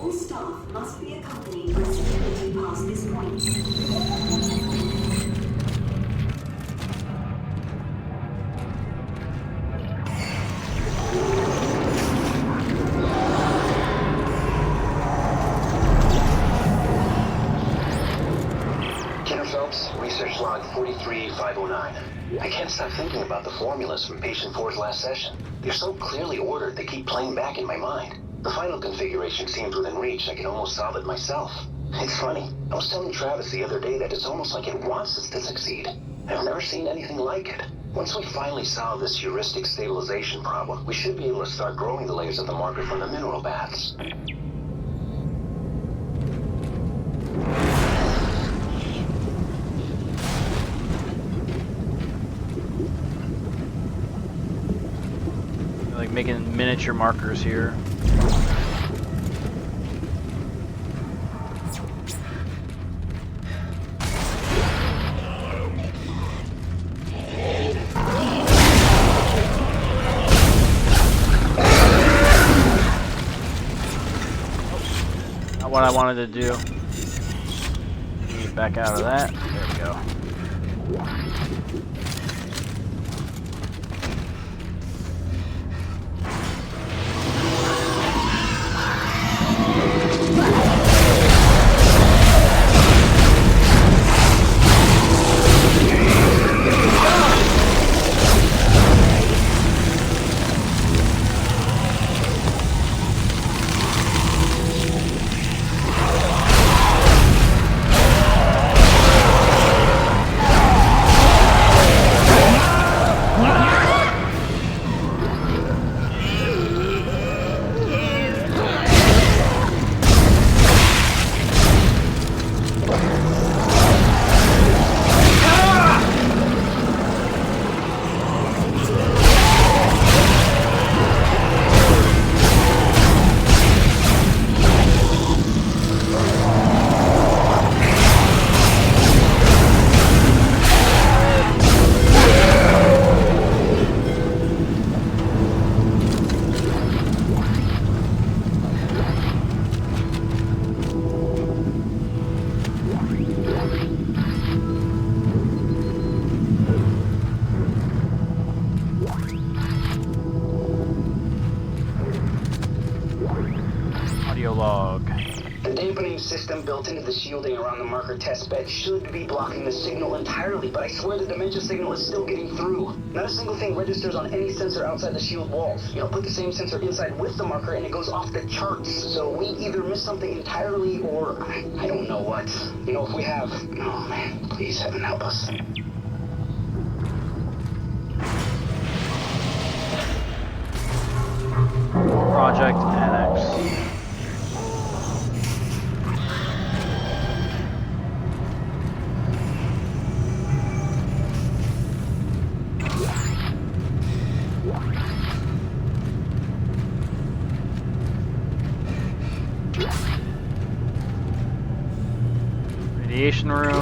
All staff must be accompanied by security past this point. Kenner Phelps, research log 43509. I can't stop thinking about the formulas from patient 4's last session. They're so clearly ordered, they keep playing back in my mind. The final configuration seems within reach. I can almost solve it myself. It's funny. I was telling Travis the other day that it's almost like it wants us to succeed. I've never seen anything like it. Once we finally solve this heuristic stabilization problem, we should be able to start growing the layers of the marker from the mineral baths. Like making miniature markers here. Not what I wanted to do. Get back out of that. There we go. Audio log. The dampening system built into the shielding around the marker test bed should be blocking the signal entirely, but I swear the dementia signal is still getting through. Not a single thing registers on any sensor outside the shield walls. You know, put the same sensor inside with the marker and it goes off the charts. So we either missed something entirely or I don't know what. You know, if we have... Oh man, please heaven help us. Project Annex. Radiation room.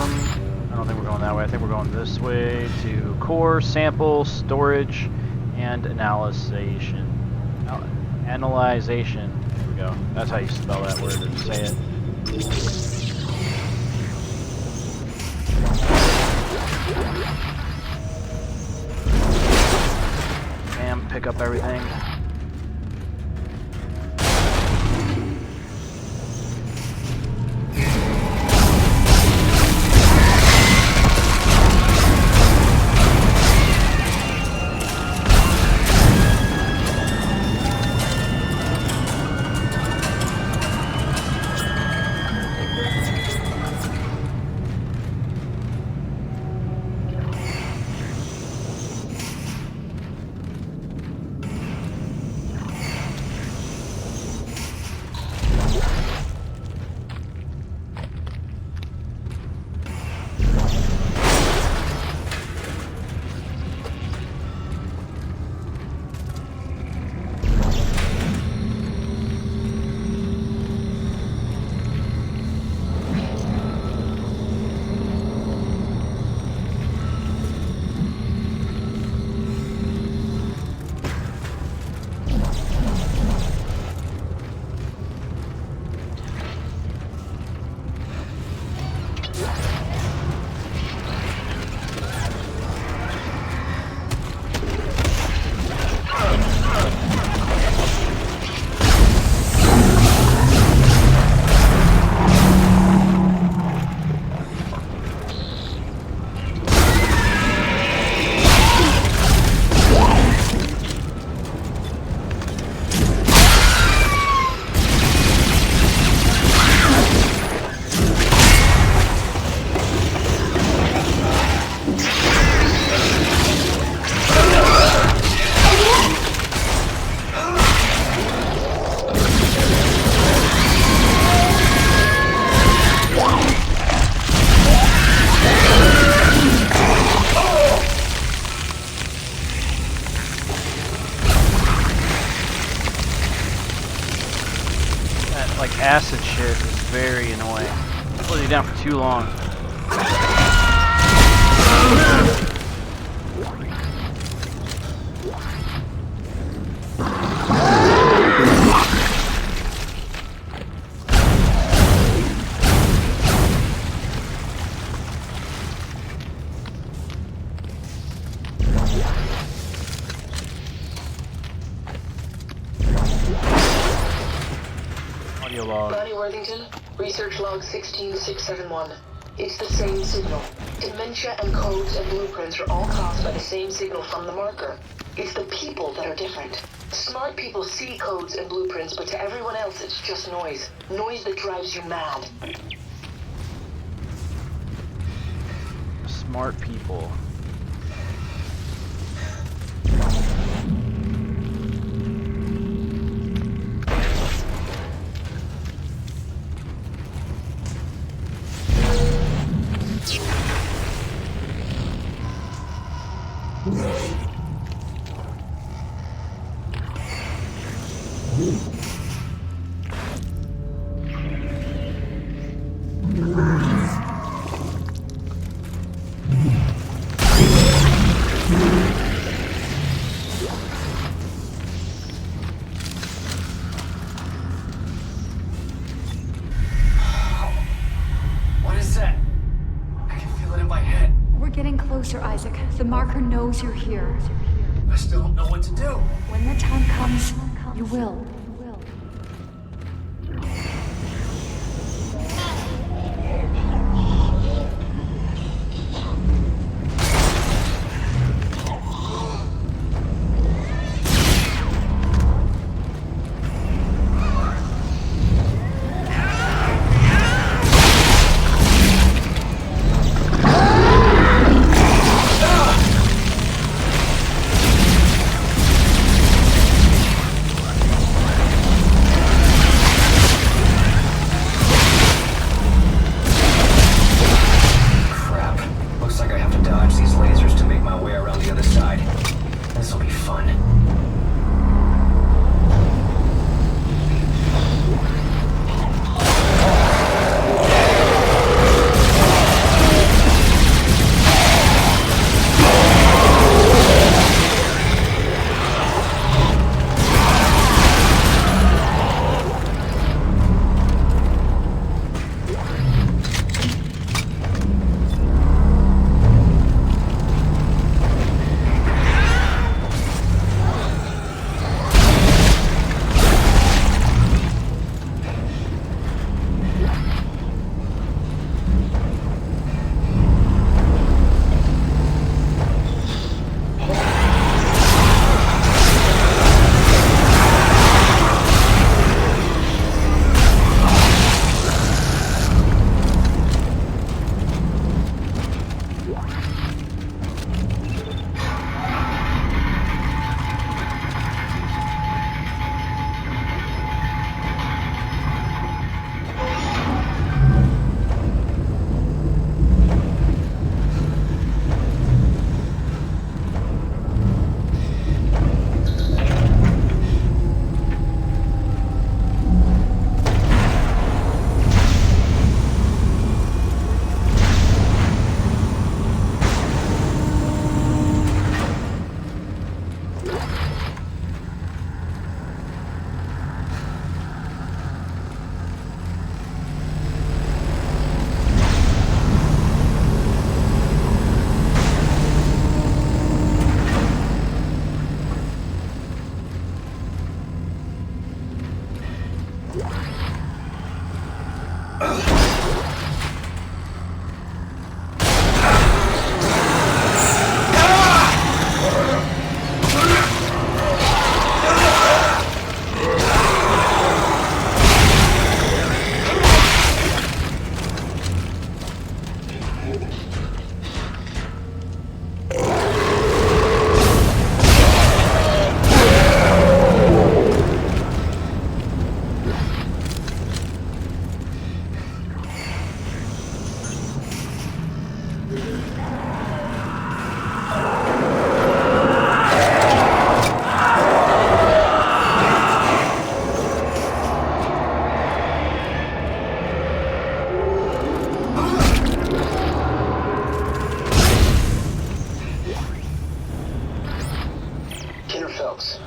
I don't think we're going that way. I think we're going this way to core, sample, storage, and analyzation. Analyzation. There we go. That's how you spell that word or say it. Bam, pick up everything. Acid shit is very annoying. It's holding you down for too long. Bonnie Worthington, research log 16671. It's the same signal. Dementia and codes and blueprints are all caused by the same signal from the marker. It's the people that are different. Smart people see codes and blueprints, but to everyone else it's just noise. Noise that drives you mad. Smart people. Closer, Isaac. The marker knows you're here. I still don't know what to do. When the time comes, you will.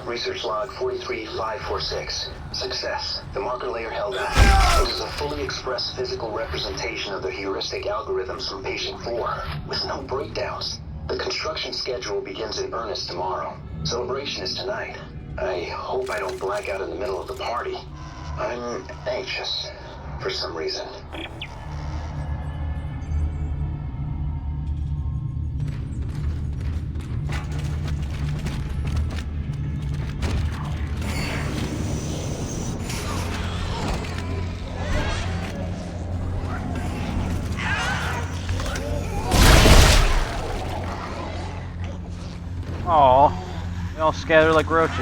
Research log 43546. Success. The marker layer held up. It is a fully expressed physical representation of the heuristic algorithms from patient 4, with no breakdowns. The construction schedule begins in earnest tomorrow. Celebration is tonight. I hope I don't black out in the middle of the party. I'm anxious, for some reason. Aw, they all scattered like roaches.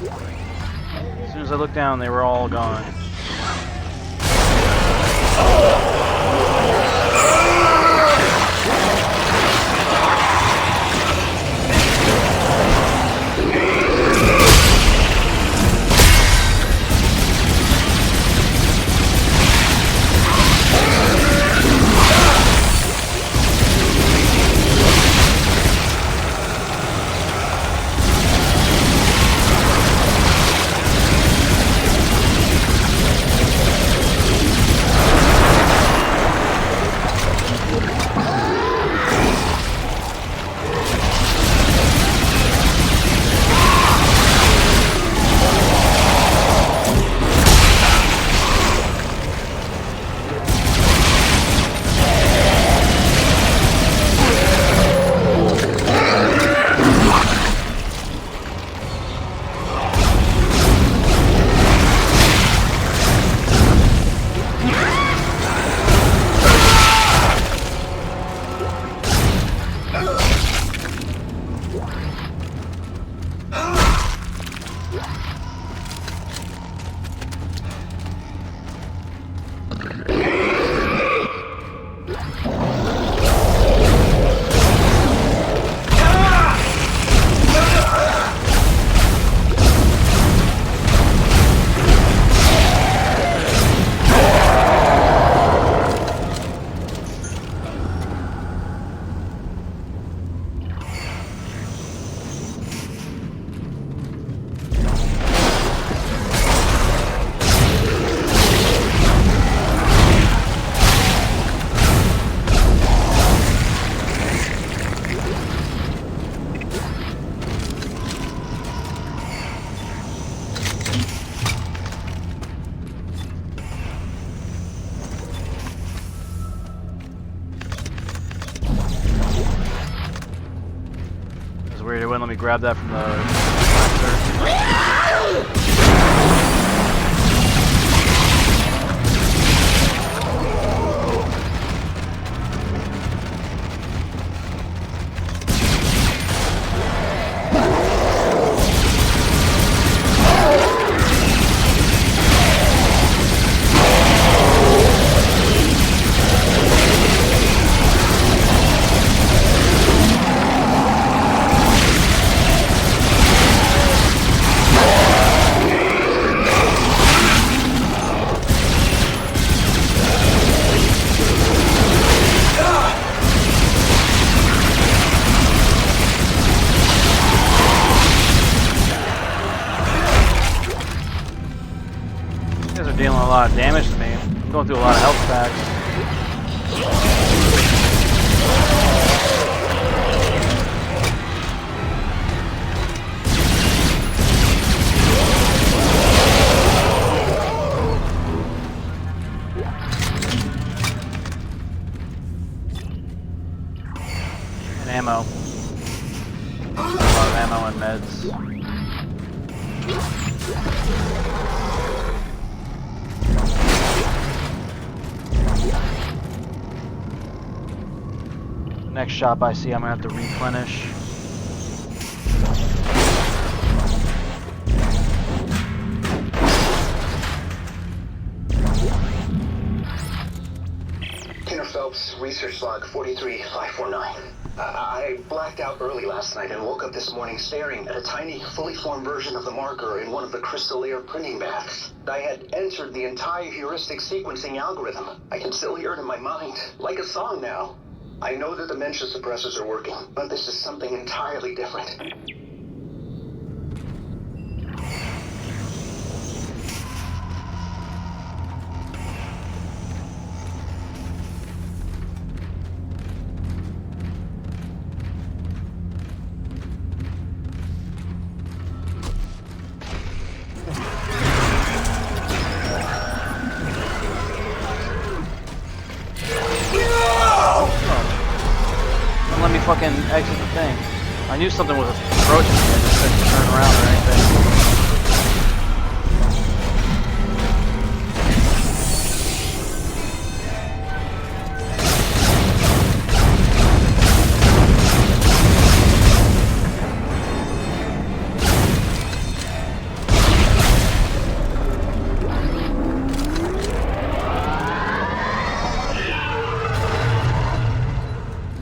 As soon as I looked down, they were all gone. Weird, it wouldn't let me grab that from the dealing a lot of damage to me. I'm going through a lot of health packs. ammo. A lot of ammo and meds. Next shop I see, I'm gonna have to replenish. Kenner Phelps, research log 43549. I blacked out early last night and woke up this morning staring at a tiny, fully formed version of the marker in one of the crystal air printing baths. I had entered the entire heuristic sequencing algorithm. I can still hear it in my mind, like a song now. I know the dementia suppressors are working, but this is something entirely different. Let me fucking exit the thing. I knew something was approaching me, I just couldn't turn around or anything.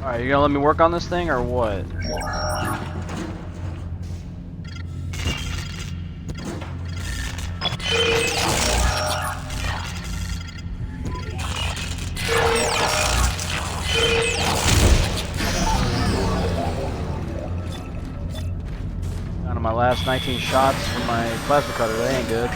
Alright, you gonna let me work on this thing or what? Down to my last 19 shots from my plasma cutter, that ain't good.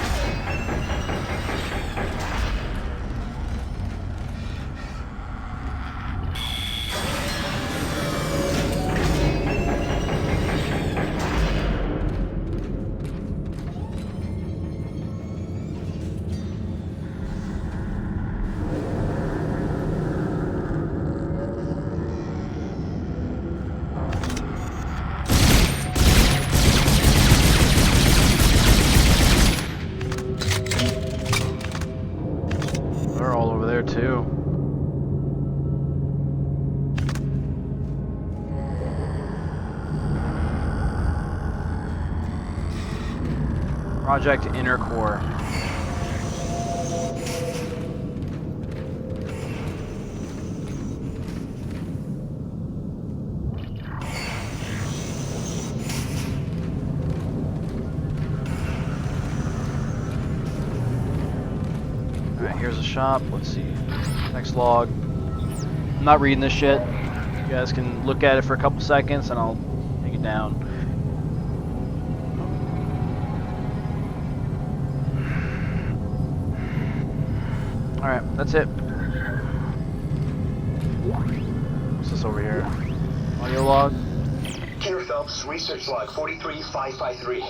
Too. Project Inner Core. Alright, here's a shop. Let's see. Next log. I'm not reading this shit. You guys can look at it for a couple seconds and I'll take it down. Alright, that's it. What's this over here? Audio log? Kenner Phelps, research log 43553.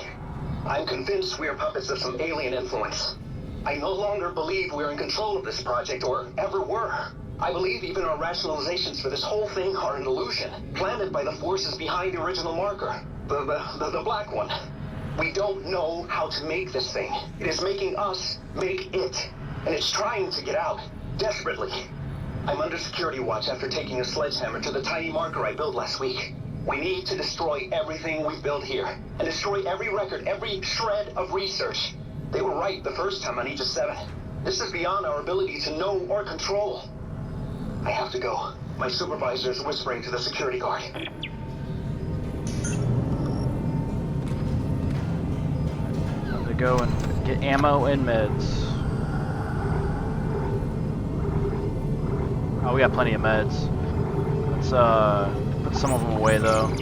I'm convinced we are puppets of some alien influence. I no longer believe we're in control of this project, or ever were. I believe even our rationalizations for this whole thing are an illusion, planted by the forces behind the original marker. The black one. We don't know how to make this thing. It is making us make it. And it's trying to get out, desperately. I'm under security watch after taking a sledgehammer to the tiny marker I built last week. We need to destroy everything we've built here, and destroy every record, every shred of research. They were right the first time on Aegis 7. This is beyond our ability to know or control. I have to go. My supervisor is whispering to the security guard. Time to go and get ammo and meds. Oh, we got plenty of meds. Let's put some of them away though.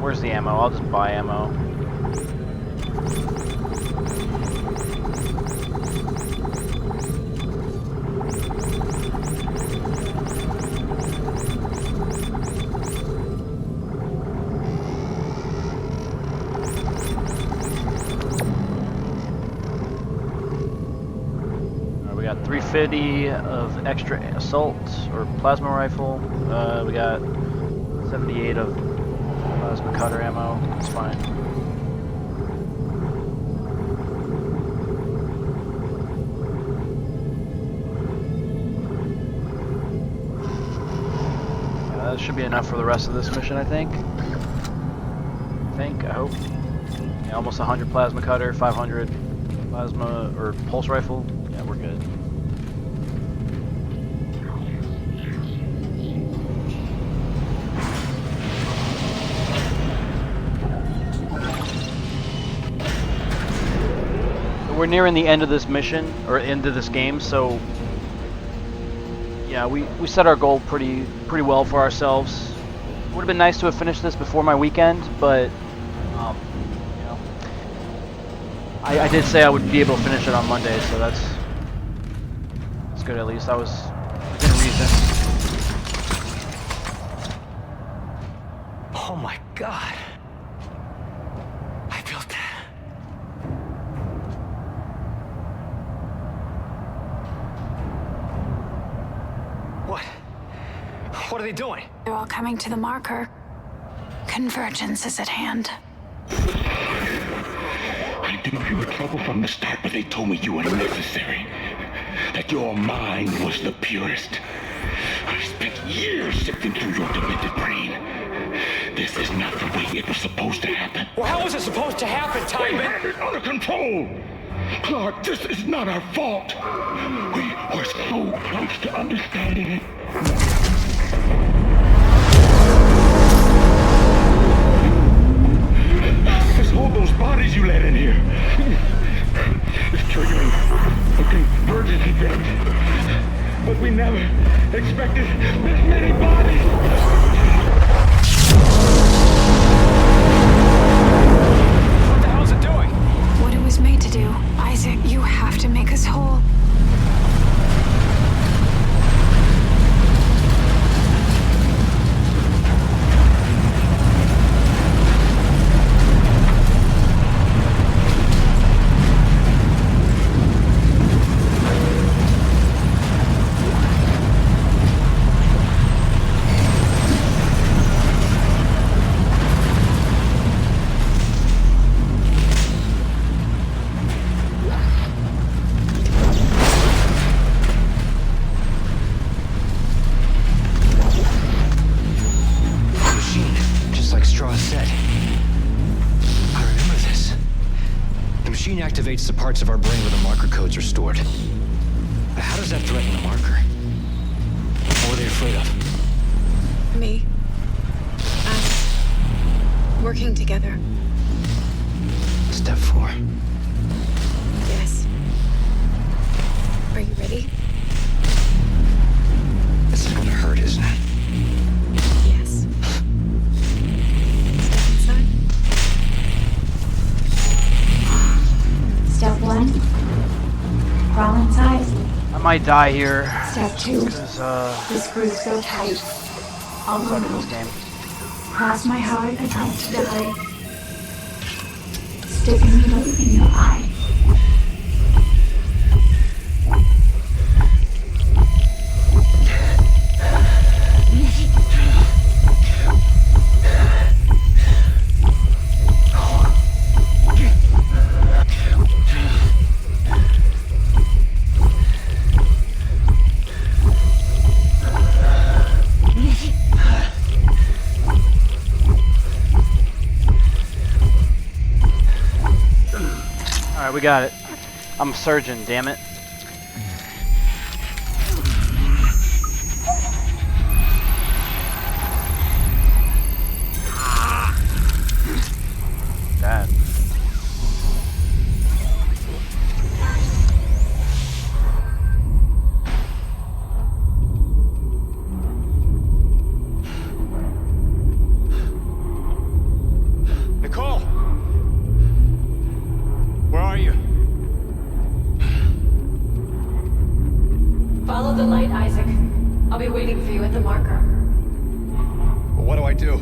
Where's the ammo? I'll just buy ammo. got 350 of extra assault or plasma rifle. We got 78 of plasma cutter ammo. That's fine. That should be enough for the rest of this mission, I think. I hope. Yeah, almost 100 plasma cutter, 500 plasma or pulse rifle. Yeah, we're good. We're nearing the end of this mission, or end of this game, so yeah, we set our goal pretty well for ourselves. Would have been nice to have finished this before my weekend, but you know, I did say I would be able to finish it on Monday, so that's good. At least I was within reason. Oh my god. I built that. What are they doing? They're all coming to the marker. Convergence is at hand. I knew you were trouble from the start, but they told me you were necessary. That your mind was the purest. I spent years sifting through your demented brain. This is not the way it was supposed to happen. Well, how was it supposed to happen, We Timon? had it under control. Clark, this is not our fault. We were so close to understanding it. Just hold those bodies you let in here. It's triggering a convergence event. But we never expected this many bodies. What the hell's it doing? What it was made to do. Isaac, you have to make us whole. Activates the parts of our brain where the marker codes are stored. But how does that threaten the marker? What are they afraid of? Me. Us. Working together. Step 4. Yes. Are you ready? This is gonna hurt, isn't it? Yes. Step inside. Step 1. Crawl inside. I might die here. Step 2. Because, The screws so tight. I'll suck at move. this game. Cross my heart and hope to die. Stick a needle in your eye. Alright, we got it. I'm a surgeon, damn it. That. Nicole! Where are you? Follow the light, Isaac. I'll be waiting for you at the marker. What do I do?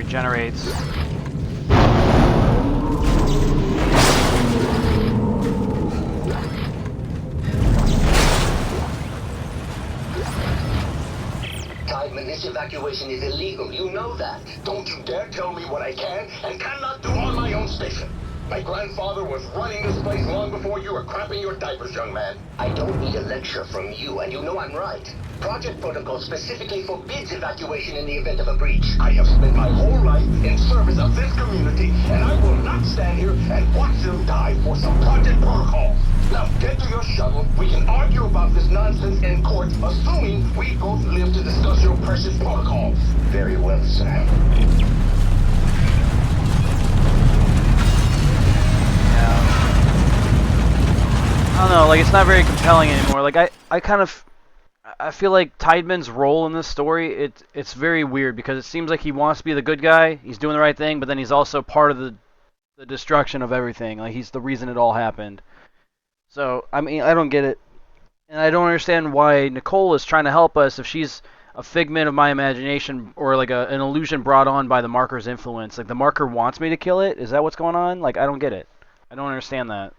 regenerates. Tideman, this evacuation is illegal. You know that. Don't you dare tell me what I can and cannot do on my own station. My grandfather was running this place long before you were crapping your diapers, young man. I don't need a lecture from you, and you know I'm right. Project Protocol specifically forbids evacuation in the event of a breach. I have spent my whole life in service of this community, and I will not stand here and watch them die for some Project Protocol. Now get to your shuttle. We can argue about this nonsense in court, assuming we both live to discuss your precious protocol. Very well, sir. I don't know, like, it's not very compelling anymore. Like, I feel like Tideman's role in this story, it's very weird, because it seems like he wants to be the good guy, he's doing the right thing, but then he's also part of the destruction of everything. Like, he's the reason it all happened. So, I mean, I don't get it. And I don't understand why Nicole is trying to help us if she's a figment of my imagination, or like an illusion brought on by the marker's influence. Like, the marker wants me to kill it? Is that what's going on? Like, I don't get it. I don't understand that.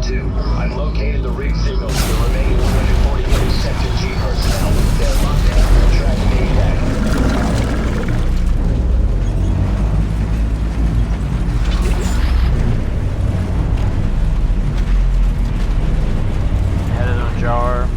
I've located the rig signals to the remaining 148 Sector G personnel. They're locked down and tracking me down. Headed on jar.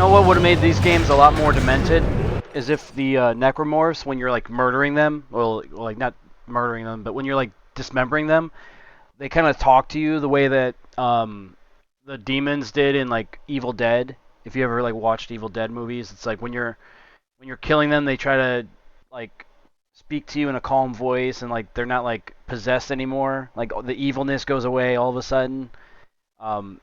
What would have made these games a lot more demented is if the necromorphs, when you're like murdering them, well, like not murdering them, but when you're like dismembering them, they kind of talk to you the way that the demons did in like Evil Dead. If you ever like watched Evil Dead movies, it's like when you're killing them, they try to like speak to you in a calm voice, and like they're not like possessed anymore. Like the evilness goes away all of a sudden.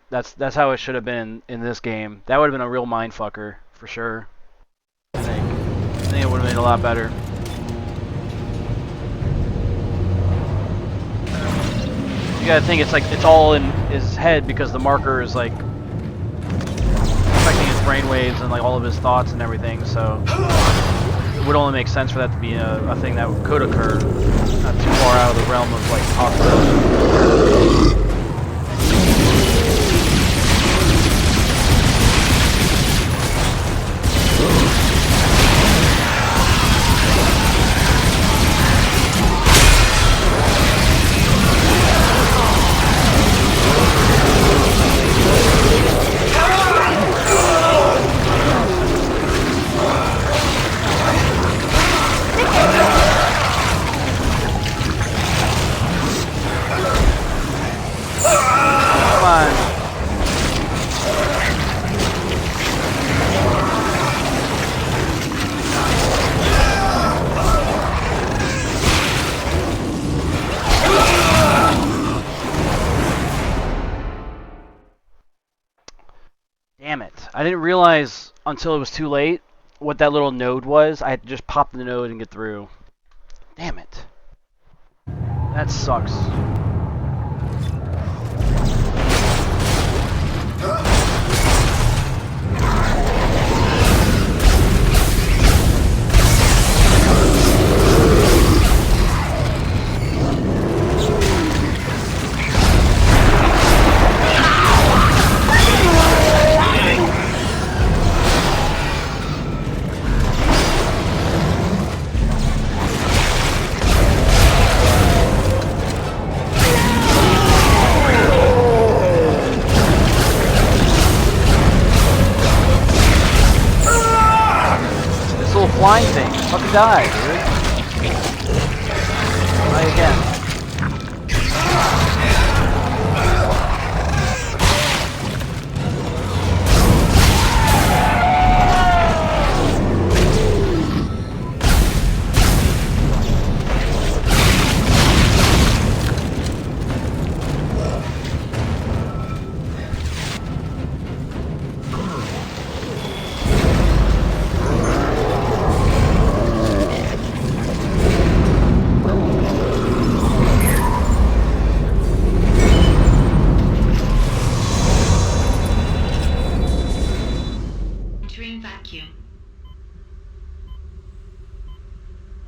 That's how it should have been in this game. That would have been a real mindfucker for sure. I think it would have made it a lot better. You gotta think it's all in his head because the marker is like affecting his brainwaves and like all of his thoughts and everything. So it would only make sense for that to be a thing that could occur, not too far out of the realm of like possibility. I didn't realize until it was too late what that little node was. I had to just pop the node and get through. Damn it. That sucks. Flying thing. Fucking die, dude. Try again.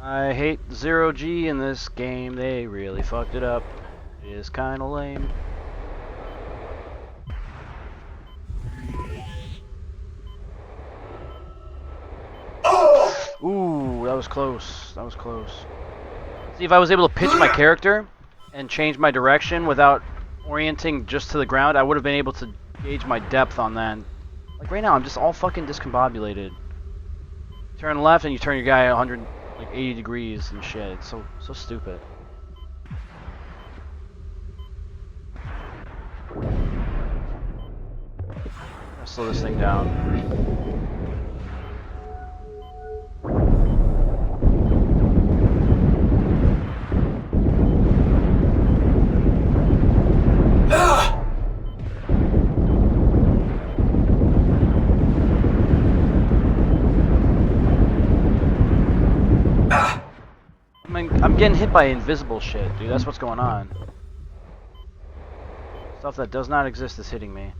I hate Zero G in this game. They really fucked it up. It is kinda lame. Ooh, that was close. That was close. See, if I was able to pitch my character and change my direction without orienting just to the ground, I would have been able to gauge my depth on that. Like right now, I'm just all fucking discombobulated. Turn left and you turn your guy 180 degrees and shit. It's so stupid. I'll slow this thing down. I'm getting hit by invisible shit, dude. That's what's going on. Stuff that does not exist is hitting me.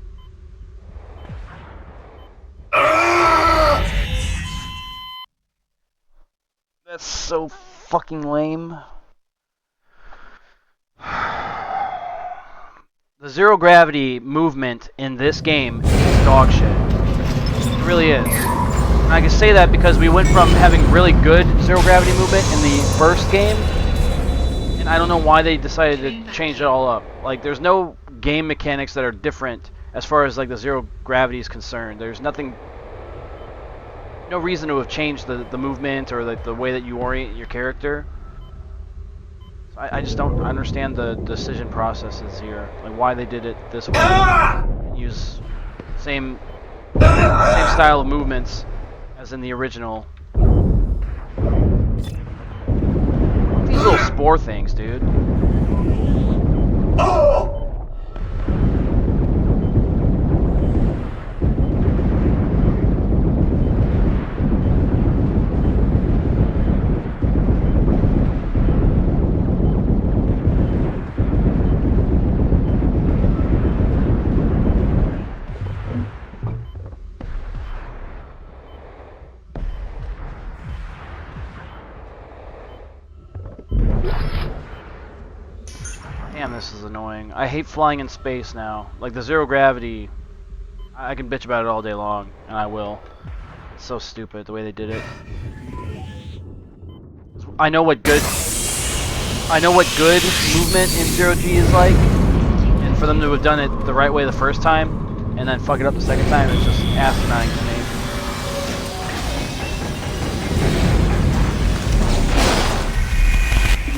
That's so fucking lame. The zero gravity movement in this game is dog shit. It really is. And I can say that because we went from having really good zero gravity movement in the first game, and I don't know why they decided to change it all up. Like, there's no game mechanics that are different as far as like the zero gravity is concerned. There's nothing, no reason to have changed the movement or the way that you orient your character. So I just don't understand the decision processes here, like why they did it this way. Use same style of movements as in the original. These little spore things, dude. Damn, this is annoying. I hate flying in space now. Like the zero gravity, I can bitch about it all day long, and I will. It's so stupid the way they did it. I know what good movement in Zero G is like, and for them to have done it the right way the first time, and then fuck it up the second time, it's just asinine to me.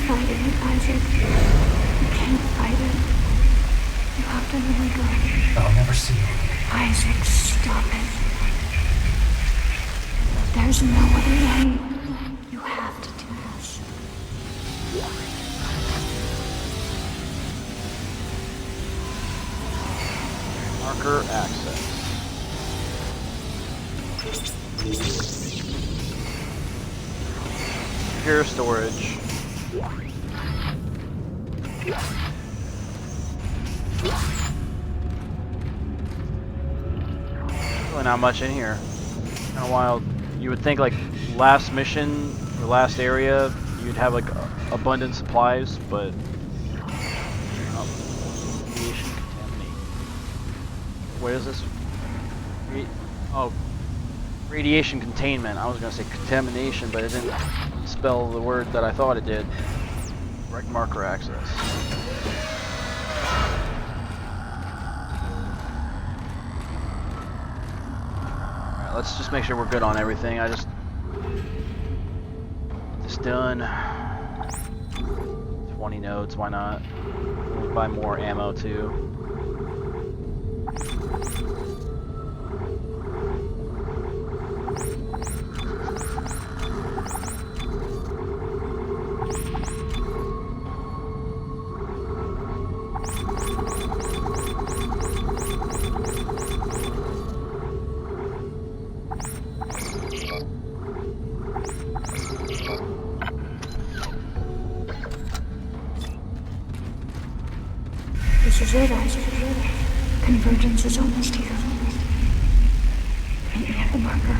Fight it, Isaac. You can't fight it. You have to let it go. I'll never see you. Isaac, stop it. There's no other way. You have to do this. Marker access. Secure storage. Really not much in here. Kind of wild. You would think like last mission or last area, you'd have like abundant supplies, but radiation contaminate. What is this? Oh, radiation containment. I was gonna say contamination, but it didn't spell the word that I thought it did. Direct marker access. Let's just make sure we're good on everything. I just get this done. 20 nodes, why not? We'll buy more ammo too. This is it, Isaac. Convergence is almost here. Meet me at the marker.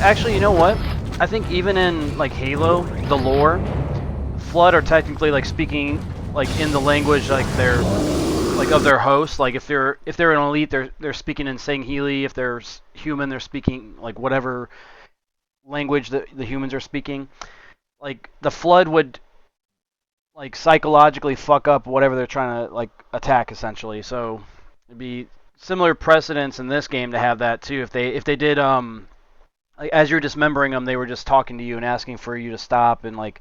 Actually, you know what? I think even in like Halo, the lore, Flood are technically like speaking like in the language like they're like of their host. Like if they're an elite, they're speaking in Sangheili. If they're human, they're speaking like whatever language that the humans are speaking. Like the Flood would like psychologically fuck up whatever they're trying to like attack essentially. So it'd be similar precedence in this game to have that too. If they did like, as you're dismembering them, they were just talking to you and asking for you to stop, and like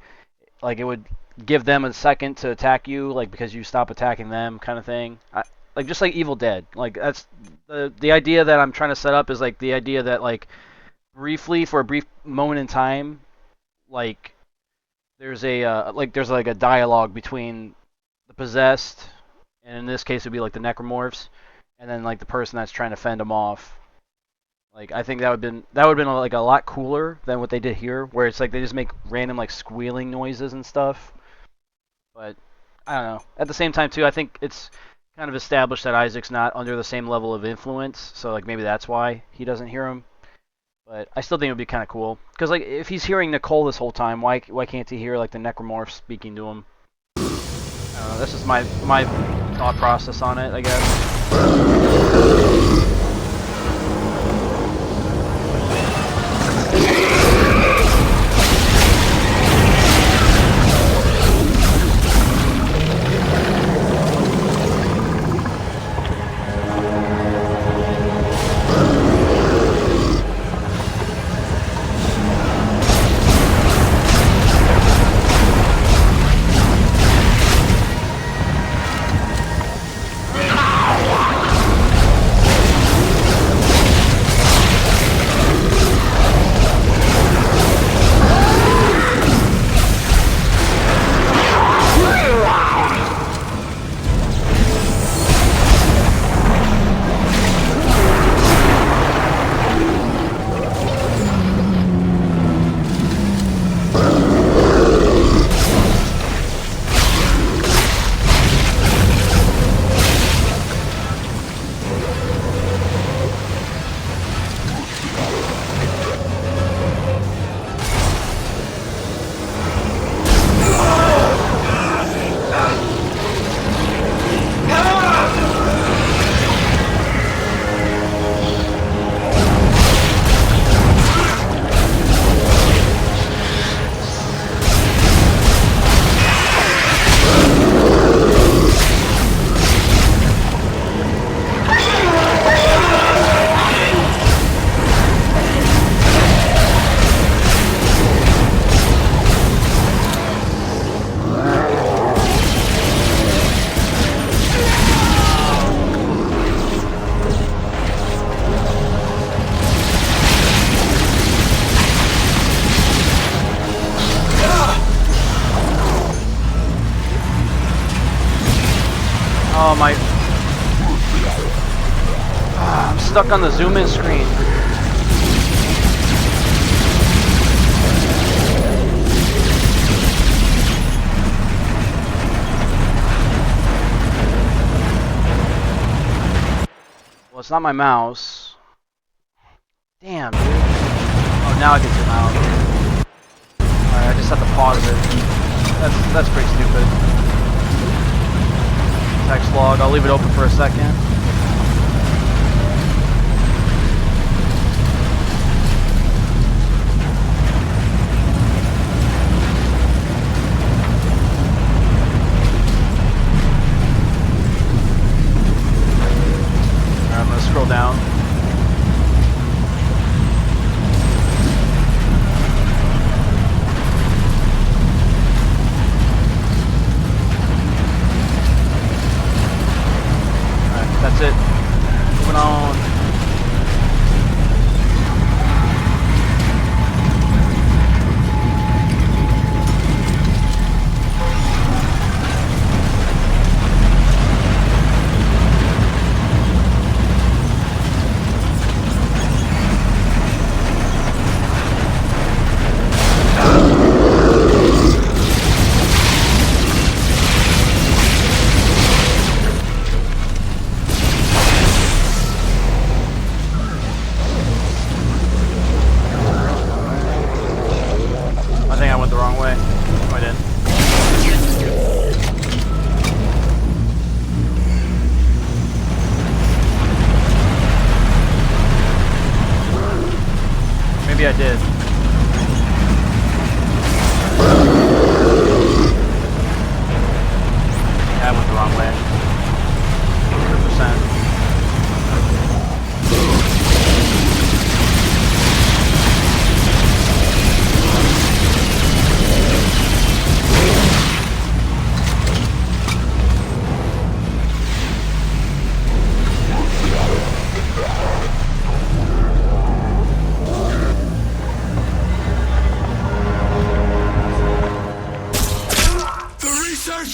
it would give them a second to attack you, like because you stop attacking them, kind of thing. Like just like Evil Dead. Like that's the idea that I'm trying to set up is like the idea that like briefly for a brief moment in time, like there's like a dialogue between the possessed, and in this case it would be like the necromorphs, and then like the person that's trying to fend them off. Like I think that would been like a lot cooler than what they did here, where it's like they just make random like squealing noises and stuff. But I don't know. At the same time too, I think it's kind of established that Isaac's not under the same level of influence, so like maybe that's why he doesn't hear him. But I still think it would be kind of cool, because like if he's hearing Nicole this whole time, why can't he hear like the necromorph speaking to him? I don't know. That's just my thought process on it, I guess. Oh my... I'm stuck on the zoom in screen. Well, it's not my mouse. Damn, dude. Oh, now I can zoom out. Alright, I just have to pause it. That's pretty stupid. Text log, I'll leave it open for a second. Alright, I'm gonna scroll down. That's it. Moving on. I think I went the wrong way. No, I didn't. Maybe I did. Yeah, I went the wrong way. 100%.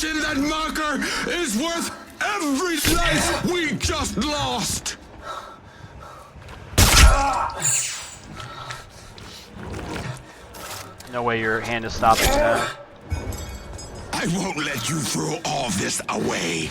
In that marker is worth every life we just lost! No way your hand is stopping that. I won't let you throw all this away.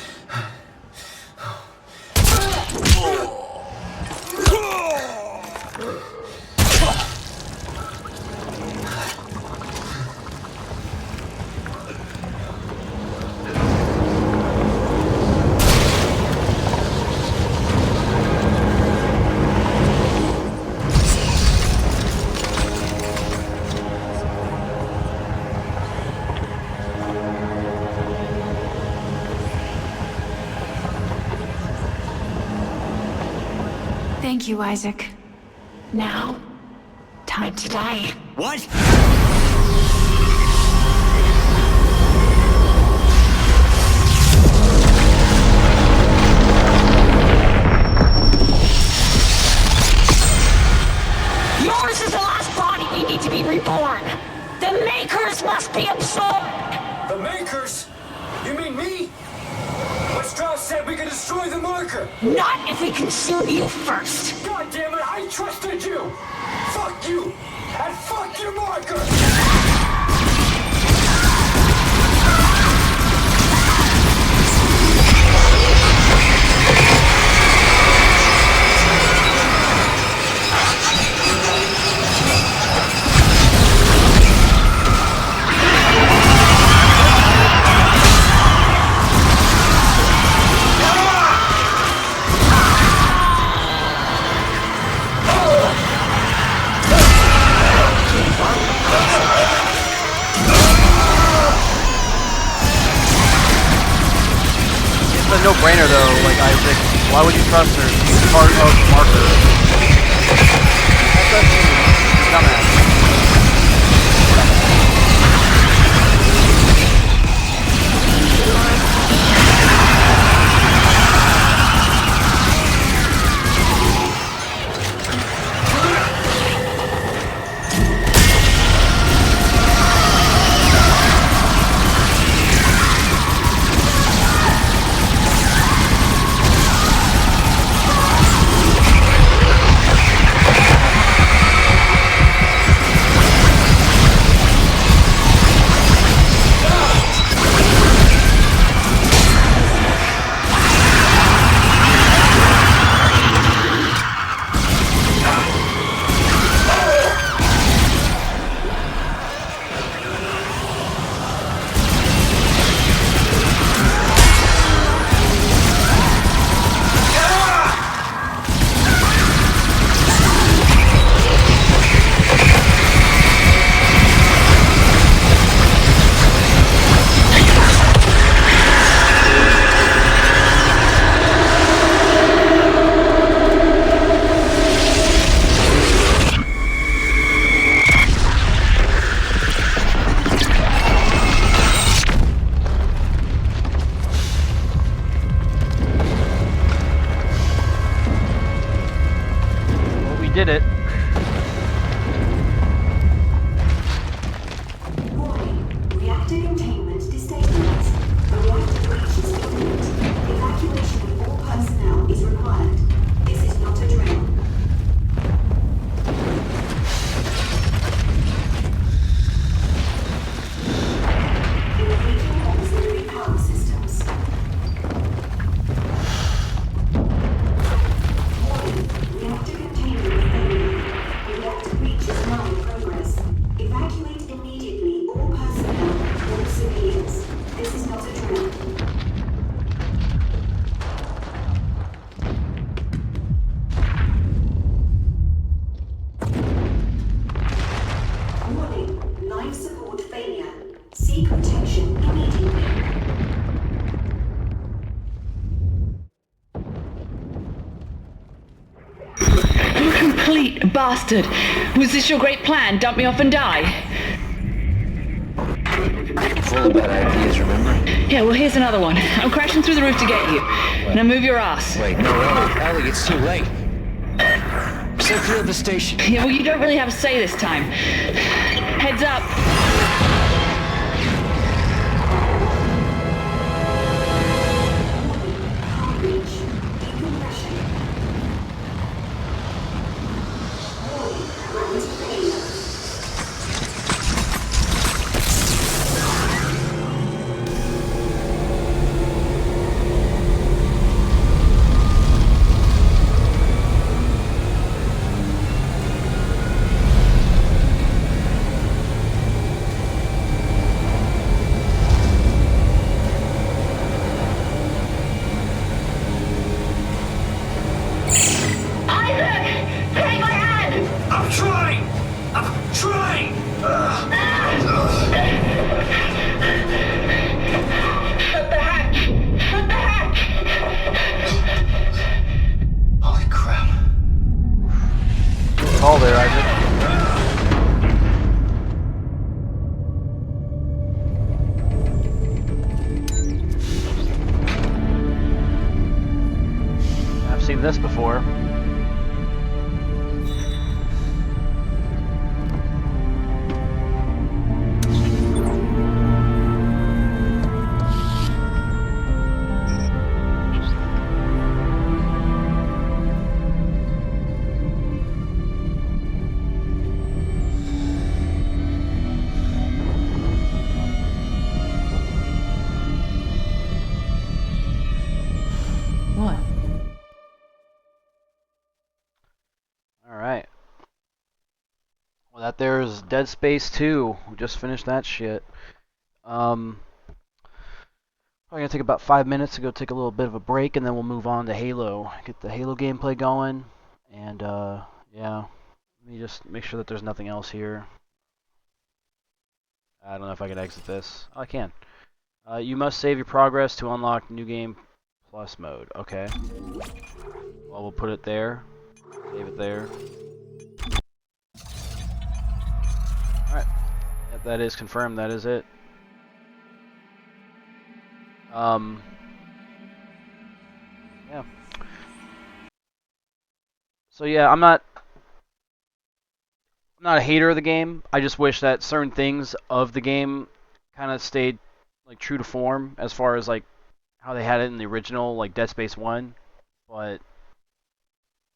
Thank you, Isaac. Now, time to die. What? Yours is the last body we need to be reborn. The Makers must be absorbed. The Makers? You mean me? But Strauss said we could destroy the marker. Not if we consume you first. God damn it, I trusted you! Fuck you! And fuck your marker! It's a no-brainer though, like Isaac. Why would you trust her? She's part of Marker. That's dumbass. did it. Warning. Reactor containment destabilized. The reactor breach is imminent. Evacuation of all personnel is required. This is not a drill. Engaging auxiliary power systems. Warning. Reactor containment failure. Reactor breach is now in progress. Evacuate immediately all personnel, all civilians. This is not a drill. Warning. Life support failure. Seek protection immediately. You complete bastard! Was this your great plan? Dump me off and die? Full of bad ideas, remember? Yeah, well, here's another one. I'm crashing through the roof to get you. Now move your ass. Wait, no, Ellie, it's too late. Set clear of the station. Yeah, well, you don't really have a say this time. Heads up. Breach. Decompression. Warning. Gravity failure. I'm trying! I'm trying! Holy crap. Call there, Isaac. I've seen this before. What? Alright. Well, that there's Dead Space 2. We just finished that shit. Probably gonna take about 5 minutes to go take a little bit of a break, and then we'll move on to Halo. Get the Halo gameplay going, and yeah. Let me just make sure that there's nothing else here. I don't know if I can exit this. Oh, I can. You must save your progress to unlock New Game Plus mode. Okay. Well, we'll put it there. Save it there. Alright. Yep, that is confirmed. That is it. Yeah. So yeah, I'm not a hater of the game. I just wish that certain things of the game kind of stayed like true to form as far as like how they had it in the original, like Dead Space 1. But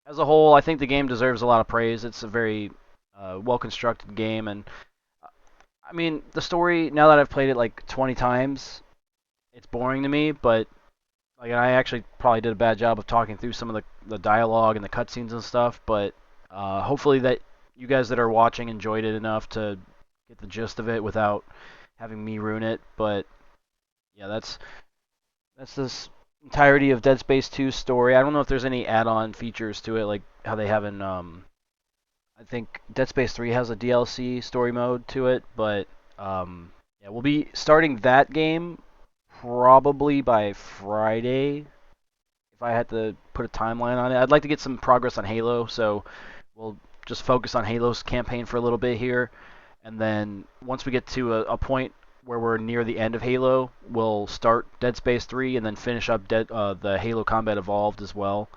as a whole, I think the game deserves a lot of praise. It's a very well-constructed game, and I mean, the story, now that I've played it like 20 times, it's boring to me, but like I actually probably did a bad job of talking through some of the dialogue and the cutscenes and stuff, but hopefully that you guys that are watching enjoyed it enough to get the gist of it without having me ruin it. But yeah, that's this entirety of Dead Space 2's story. I don't know if there's any add-on features to it, like how they have in I think Dead Space 3 has a DLC story mode to it, but yeah, we'll be starting that game probably by Friday, if I had to put a timeline on it. I'd like to get some progress on Halo, so we'll just focus on Halo's campaign for a little bit here, and then once we get to a point where we're near the end of Halo, we'll start Dead Space 3 and then finish up the Halo Combat Evolved as well.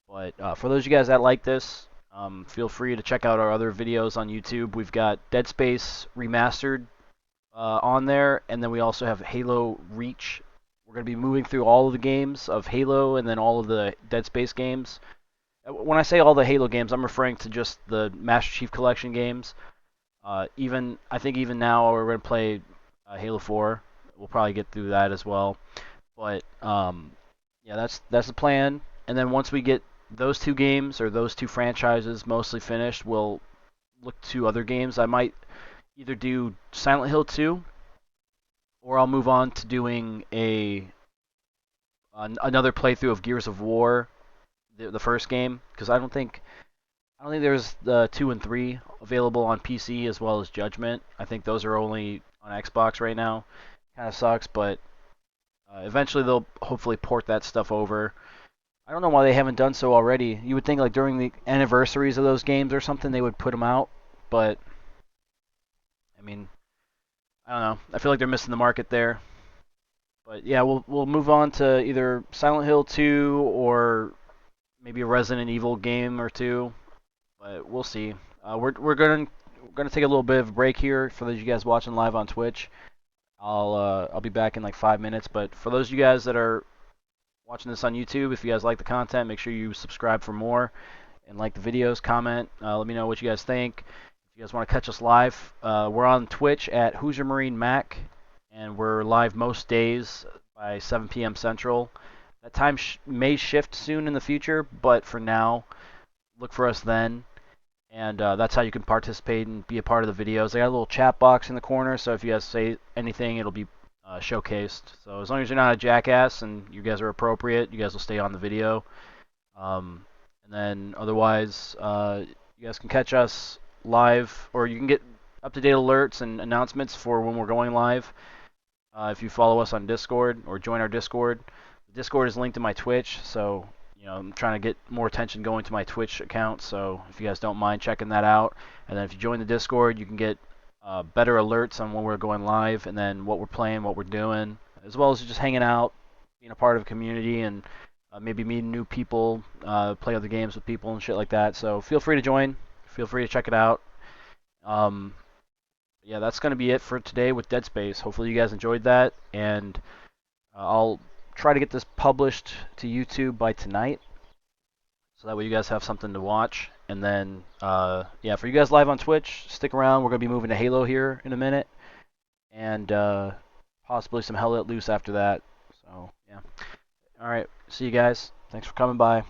But for those of you guys that like this, Feel free to check out our other videos on YouTube. We've got Dead Space Remastered on there, and then we also have Halo Reach. We're going to be moving through all of the games of Halo and then all of the Dead Space games. When I say all the Halo games, I'm referring to just the Master Chief Collection games. I think even now we're going to play Halo 4. We'll probably get through that as well. But yeah, that's the plan. And then once we get those two games or those two franchises mostly finished, we'll look to other games. I might either do Silent Hill 2, or I'll move on to doing another playthrough of Gears of War, the first game, because I don't think there's the 2 and 3 available on PC as well as Judgment. I think those are only on Xbox right now. Kind of sucks, but eventually they'll hopefully port that stuff over. I don't know why they haven't done so already. You would think like during the anniversaries of those games or something they would put them out, but I mean, I don't know. I feel like they're missing the market there. But yeah, we'll move on to either Silent Hill 2 or maybe a Resident Evil game or two. But we'll see. We're gonna take a little bit of a break here for those of you guys watching live on Twitch. I'll be back in like 5 minutes. But for those of you guys that are watching this on YouTube, if you guys like the content, make sure you subscribe for more and like the videos, comment. Let me know what you guys think. If you guys want to catch us live, we're on Twitch at Hoosier Marine Mac, and we're live most days by 7 p.m. Central. That time may shift soon in the future, but for now, look for us then. And that's how you can participate and be a part of the videos. I got a little chat box in the corner, so if you guys say anything, it'll be showcased. So as long as you're not a jackass and you guys are appropriate, you guys will stay on the video. And then otherwise, you guys can catch us live, or you can get up-to-date alerts and announcements for when we're going live if you follow us on Discord or join our Discord. The Discord is linked to my Twitch, so I'm trying to get more attention going to my Twitch account, so if you guys don't mind checking that out. And then if you join the Discord, you can get better alerts on when we're going live and then what we're playing, what we're doing, as well as just hanging out, being a part of a community, and maybe meeting new people, play other games with people and shit like that. So feel free to join. Feel free to check it out. Yeah, that's going to be it for today with Dead Space. Hopefully you guys enjoyed that, and I'll try to get this published to YouTube by tonight, so that way you guys have something to watch. And then, yeah, for you guys live on Twitch, stick around. We're going to be moving to Halo here in a minute, and possibly some Hell Let Loose after that. So, yeah. All right, see you guys. Thanks for coming by.